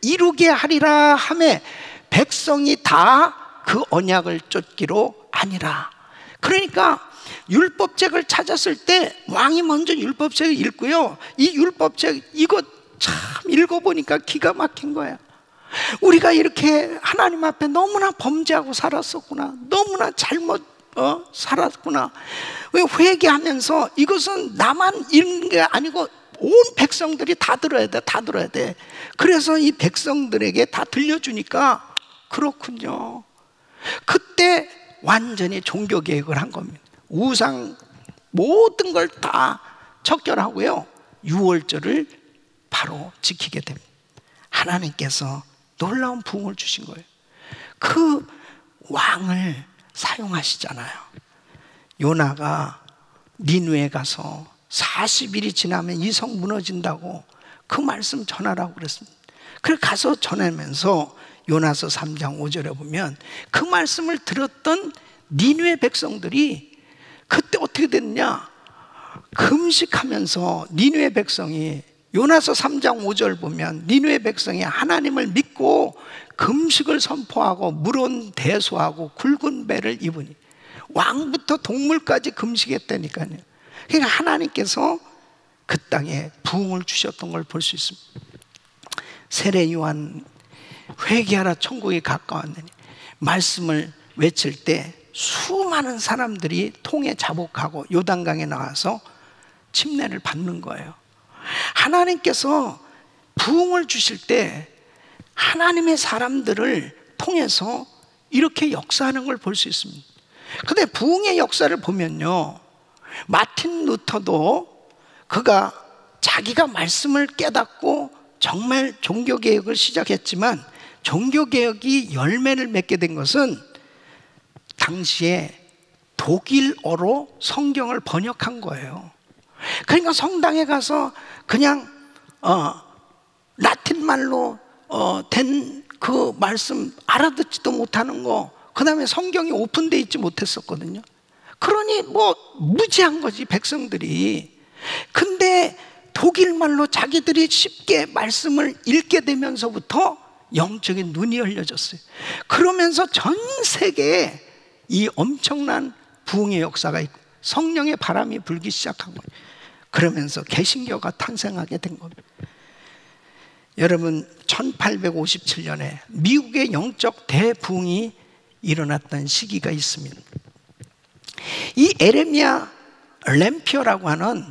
이루게 하리라 하매 백성이 다 그 언약을 쫓기로 아니라. 그러니까 율법책을 찾았을 때 왕이 먼저 율법책을 읽고요, 이 율법책 이거 참 읽어보니까 기가 막힌 거야. 우리가 이렇게 하나님 앞에 너무나 범죄하고 살았었구나, 너무나 잘못 살았구나. 왜 회개하면서 이것은 나만 읽는 게 아니고 온 백성들이 다 들어야 돼, 다 들어야 돼. 그래서 이 백성들에게 다 들려주니까 그렇군요. 그때 완전히 종교개혁을 한 겁니다. 우상 모든 걸 다 척결하고요, 유월절을 바로 지키게 됩니다. 하나님께서 놀라운 부흥을 주신 거예요. 그 왕을 사용하시잖아요. 요나가 니느웨에 가서 40일이 지나면 이 성 무너진다고 그 말씀 전하라고 그랬습니다. 그래서 가서 전하면서 요나서 3장 5절에 보면 그 말씀을 들었던 니느웨 백성들이 그때 어떻게 됐냐, 금식하면서 니느웨 백성이, 요나서 3장 5절 보면 니느웨 백성이 하나님을 믿고 금식을 선포하고 물은 대소하고 굵은 배를 입으니, 왕부터 동물까지 금식했다니까요. 그러니까 하나님께서 그 땅에 부흥을 주셨던 걸 볼 수 있습니다. 세례 요한 회개하라 천국이 가까웠느니 말씀을 외칠 때 수많은 사람들이 통에 자복하고 요단강에 나와서 침례를 받는 거예요. 하나님께서 부흥을 주실 때 하나님의 사람들을 통해서 이렇게 역사하는 걸 볼 수 있습니다. 근데 부흥의 역사를 보면요, 마틴 루터도 그가 자기가 말씀을 깨닫고 정말 종교개혁을 시작했지만 종교개혁이 열매를 맺게 된 것은 당시에 독일어로 성경을 번역한 거예요. 그러니까 성당에 가서 그냥 라틴 말로 된 그 말씀 알아듣지도 못하는 거, 그 다음에 성경이 오픈되어 있지 못했었거든요. 그러니 뭐 무지한 거지 백성들이. 근데 독일말로 자기들이 쉽게 말씀을 읽게 되면서부터 영적인 눈이 열려졌어요. 그러면서 전 세계에 이 엄청난 부흥의 역사가 있고 성령의 바람이 불기 시작한 거예요. 그러면서 개신교가 탄생하게 된 겁니다. 여러분, 1857년에 미국의 영적 대부흥이 일어났던 시기가 있습니다. 이 에레미야 램피어라고 하는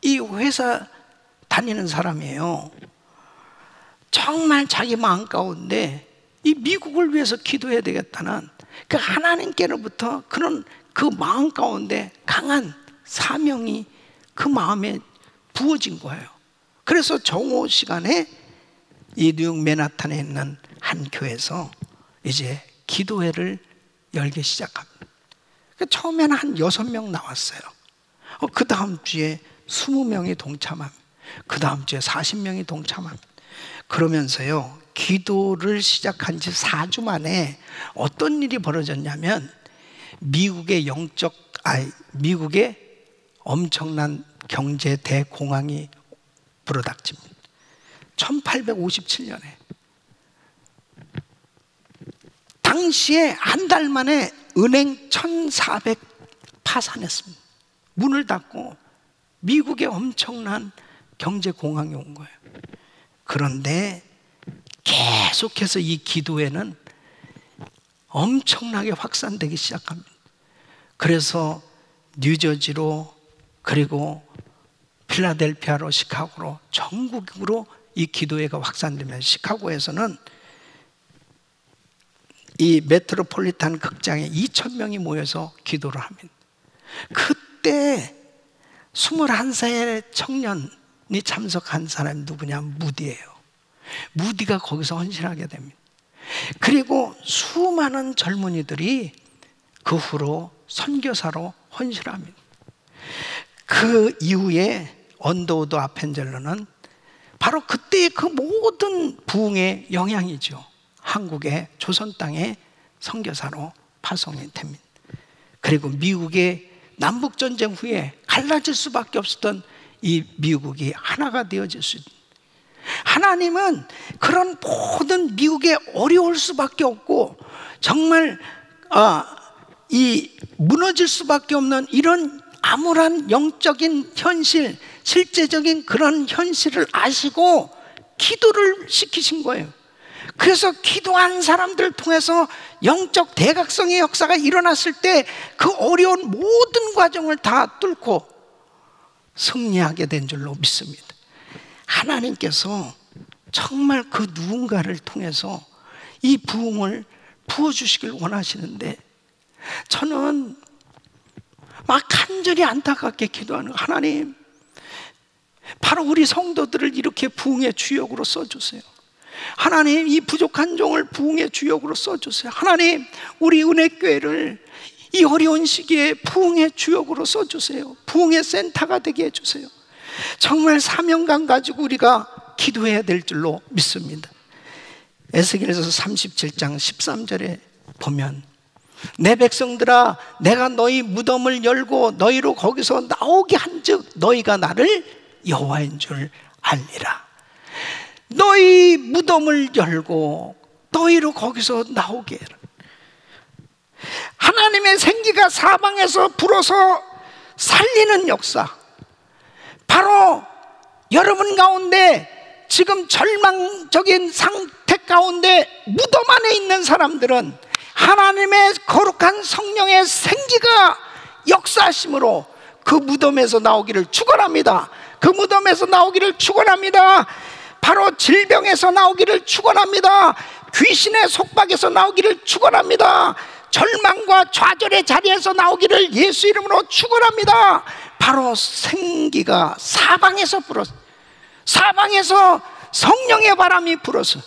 이 회사 다니는 사람이에요. 정말 자기 마음 가운데 이 미국을 위해서 기도해야 되겠다는 그 하나님께로부터 그런 그 마음 가운데 강한 사명이 그 마음에 부어진 거예요. 그래서 정오 시간에 이 뉴욕 맨하탄에 있는 한 교회에서 이제 기도회를 열기 시작합니다. 처음에는 한 6명 나왔어요. 그 다음 주에 20명이 동참합니다. 그 다음 주에 40명이 동참합니다. 그러면서요, 기도를 시작한 지 4주 만에 어떤 일이 벌어졌냐면 미국의 미국의 엄청난 경제 대공황이 불어닥칩니다. 1857년에 당시에 한 달 만에 은행 1,400 파산했습니다. 문을 닫고 미국의 엄청난 경제 공황이 온 거예요. 그런데 계속해서 이 기도회는 엄청나게 확산되기 시작합니다. 그래서 뉴저지로, 그리고 필라델피아로, 시카고로, 전국으로 이 기도회가 확산되면 시카고에서는 이 메트로폴리탄 극장에 2,000명이 모여서 기도를 합니다. 그때 21살의 청년이 참석한 사람이 누구냐? 무디예요. 무디가 거기서 헌신하게 됩니다. 그리고 수많은 젊은이들이 그 후로 선교사로 헌신합니다. 그 이후에 언더우드 아펜젤러는 바로 그때의 그 모든 부흥의 영향이죠. 한국의 조선 땅에 선교사로 파송이 됩니다. 그리고 미국의 남북전쟁 후에 갈라질 수밖에 없었던 이 미국이 하나가 되어질 수 있는, 하나님은 그런 모든 미국에 어려울 수밖에 없고 정말 이 무너질 수밖에 없는 이런 암울한 영적인 현실, 실제적인 그런 현실을 아시고 기도를 시키신 거예요. 그래서 기도한 사람들을 통해서 영적 대각성의 역사가 일어났을 때 그 어려운 모든 과정을 다 뚫고 승리하게 된 줄로 믿습니다. 하나님께서 정말 그 누군가를 통해서 이 부흥을 부어주시길 원하시는데, 저는 막 간절히 안타깝게 기도하는 거예요. 하나님, 바로 우리 성도들을 이렇게 부흥의 주역으로 써주세요. 하나님, 이 부족한 종을 부흥의 주역으로 써주세요. 하나님, 우리 은혜교회를 이 어려운 시기에 부흥의 주역으로 써주세요. 부흥의 센터가 되게 해주세요. 정말 사명감 가지고 우리가 기도해야 될 줄로 믿습니다. 에스겔서 37장 13절에 보면, 내 백성들아, 내가 너희 무덤을 열고 너희로 거기서 나오게 한즉 너희가 나를 여호와인 줄 알리라. 너희 무덤을 열고 너희로 거기서 나오게 해라. 하나님의 생기가 사방에서 불어서 살리는 역사, 바로 여러분 가운데 지금 절망적인 상태 가운데 무덤 안에 있는 사람들은 하나님의 거룩한 성령의 생기가 역사하심으로 그 무덤에서 나오기를 축원합니다. 그 무덤에서 나오기를 축원합니다. 바로 질병에서 나오기를 축원합니다. 귀신의 속박에서 나오기를 축원합니다. 절망과 좌절의 자리에서 나오기를 예수 이름으로 축원합니다. 바로 생기가 사방에서 불어서, 사방에서 성령의 바람이 불어서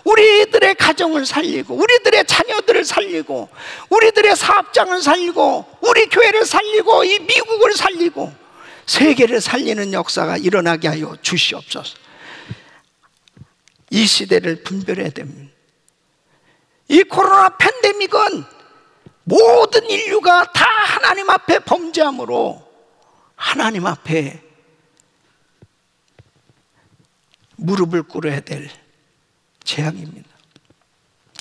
우리들의 가정을 살리고, 우리들의 자녀들을 살리고, 우리들의 사업장을 살리고, 우리 교회를 살리고, 이 미국을 살리고 세계를 살리는 역사가 일어나게 하여 주시옵소서. 이 시대를 분별해야 됩니다. 이 코로나 팬데믹은 모든 인류가 다 하나님 앞에 범죄함으로 하나님 앞에 무릎을 꿇어야 될 재앙입니다.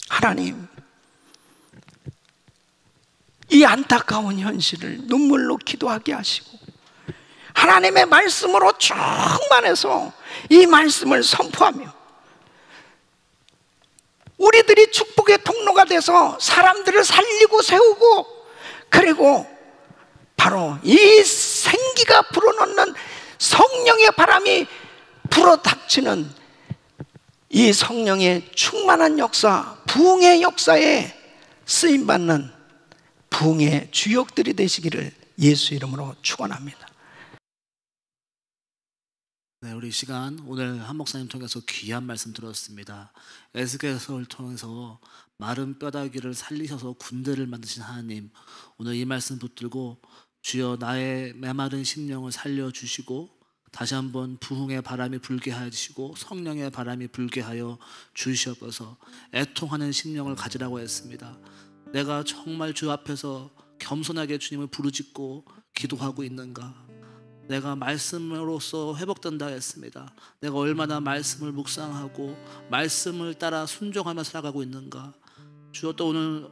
하나님, 이 안타까운 현실을 눈물로 기도하게 하시고 하나님의 말씀으로 충만해서 이 말씀을 선포하며 우리들이 축복의 통로가 돼서 사람들을 살리고 세우고, 그리고 바로 이 생기가 불어넣는 성령의 바람이 불어닥치는 이 성령의 충만한 역사, 부흥의 역사에 쓰임받는 부흥의 주역들이 되시기를 예수 이름으로 축원합니다. 네, 우리 이 시간 오늘 한 목사님 통해서 귀한 말씀 들었습니다. 에스겔서를 통해서 마른 뼈다귀를 살리셔서 군대를 만드신 하나님, 오늘 이 말씀 붙들고 주여 나의 메마른 심령을 살려주시고 다시 한번 부흥의 바람이 불게 하시고 성령의 바람이 불게 하여 주시옵소서. 애통하는 심령을 가지라고 했습니다. 내가 정말 주 앞에서 겸손하게 주님을 부르짖고 기도하고 있는가? 내가 말씀으로써 회복된다 했습니다. 내가 얼마나 말씀을 묵상하고 말씀을 따라 순종하며 살아가고 있는가? 주여, 또 오늘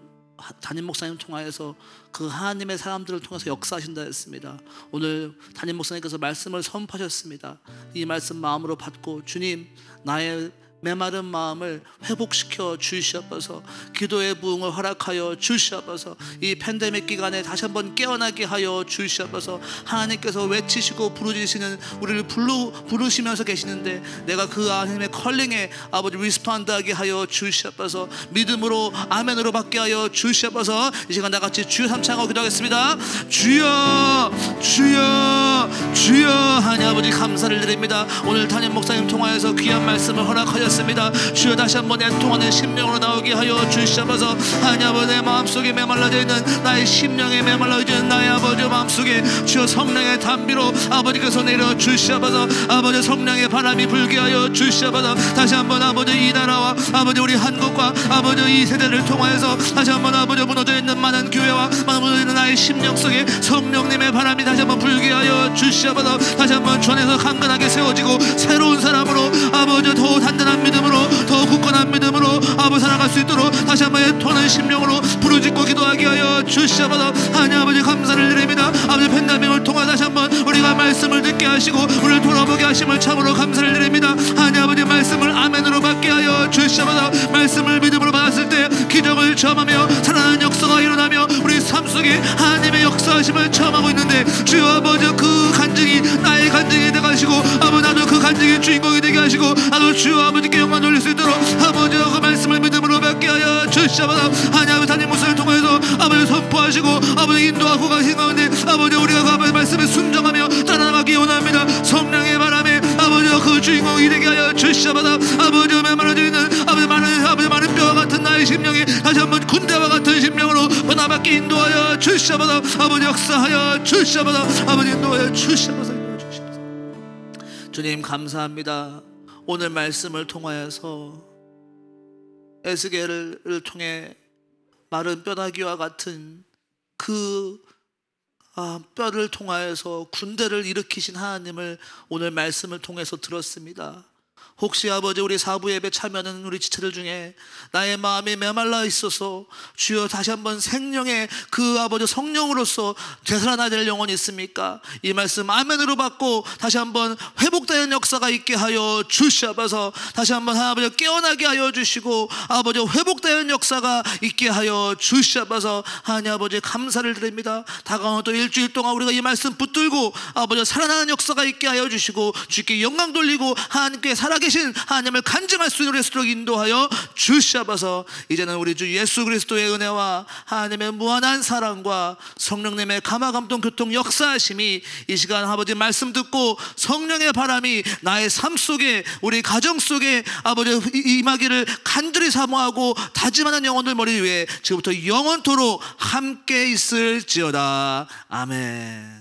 담임 목사님 통하여서 그 하나님의 사람들을 통해서 역사하신다 했습니다. 오늘 담임 목사님께서 말씀을 선포하셨습니다. 이 말씀 마음으로 받고 주님, 나의 메마른 마음을 회복시켜 주시옵소서. 기도의 부흥을 허락하여 주시옵소서. 이 팬데믹 기간에 다시 한번 깨어나게 하여 주시옵소서. 하나님께서 외치시고 부르시는 우리를 부르시면서 계시는데 내가 그 하나님의 컬링에 아버지 리스폰드하게 하여 주시옵소서. 믿음으로 아멘으로 받게 하여 주시옵소서. 이 시간 나같이 주여 삼창하고 기도하겠습니다. 주여 주여 주여. 하나님 아버지 감사를 드립니다. 오늘 담임 목사님 통하여서 귀한 말씀을 허락하였습니다. 주여 다시 한번 애통하는 심령으로 나오게 하여 주시옵소서. 하나님 아버지 내 마음속에 메말라져 있는 나의 심령에 메말라져 있는 나의 아버지 마음속에 주여 성령의 담비로 아버지께서 내려 주시옵소서. 아버지 성령의 바람이 불게 하여 주시옵소서. 다시 한번 아버지 이 나라와 아버지 우리 한국과 아버지 이 세대를 통하여서 다시 한번 아버지 무너져 있는 많은 교회와 무너져 있는 나의 심령 속에 성령님의 바람이 다시 한번 불게 하여 주시옵소서. 다시 한번 주 안에서 강건하게 세워지고 새로운 사람으로 아버지 더 단단한 믿음으로 더 굳건한 믿음으로 아버지 살아갈 수 있도록 다시 한번 애통하는 심령으로 부르짖고 기도하게 하여 주시옵소서. 하나님 아버지 감사를 드립니다. 아버지 팬데믹을 통해 다시 한번 우리가 말씀을 듣게 하시고 우리를 돌아보게 하심을 참으로 감사를 드립니다. 하나님 아버지 말씀을 아멘으로 받게 하여 주시옵소서. 말씀을 믿음으로 받았을 때 기적을 체험하며 살아나는 역사가 일어나며 우리 삶 속에 하나님의 역사하심을 체험하고 있는데 주여 아버지 그 간증이 나의 간증이 되게 하시고 아버지 나도 그 간증의 주인공이 되게 하시고 나도 주여 아버지께 영광 돌릴 수 있도록 아버지 그 말씀을 믿음으로 받게 하여 주시옵소서. 하나님 아버지 담임 목사를 통해서 아버지 선포하시고 아버지 인도하고 가신 가운데 아버지 우리가 그 아버지 말씀에 순종하며 따라가기 원합니다. 성령의 바람에 아버지 그 주인공이 되게 하여 주시옵소서. 아버지 메말라져 있는 아버지 많은 뼈와 같은 나의 심령이 다시 한번 군대와 같은 심령으로 변화받게 인도하여 주시옵소서. 아버지 역사하여 주시옵소서. 아버지 인도하여 주시옵소서. 주님 감사합니다. 오늘 말씀을 통하여서 에스겔을 통해 마른 뼈다귀와 같은 그 뼈를 통하여서 군대를 일으키신 하나님을 오늘 말씀을 통해서 들었습니다. 혹시 아버지 우리 사부 예배 참여하는 우리 지체들 중에 나의 마음이 메말라 있어서 주여 다시 한번 생명의 그 아버지 성령으로서 되살아나야 될 영혼이 있습니까? 이 말씀 아멘으로 받고 다시 한번 회복되는 역사가 있게 하여 주시옵소서. 다시 한번 아버지 깨어나게 하여 주시고 아버지 회복되는 역사가 있게 하여 주시옵소서. 하나님 아버지 감사를 드립니다. 다가오는 또 일주일 동안 우리가 이 말씀 붙들고 아버지 살아나는 역사가 있게 하여 주시고 주께 영광 돌리고 하나님께 살아계신 하나님을 간증할 수 있는 수록 인도하여 주시옵소서. 이제는 우리 주 예수 그리스도의 은혜와 하나님의 무한한 사랑과 성령님의 감화감동 교통 역사하심이 이 시간 아버지 말씀 듣고 성령의 바람이 나의 삶 속에 우리 가정 속에 아버지 임하기를 간절히 사모하고 다짐하는 영혼들 머리 위에 지금부터 영원토록 함께 있을지어다. 아멘.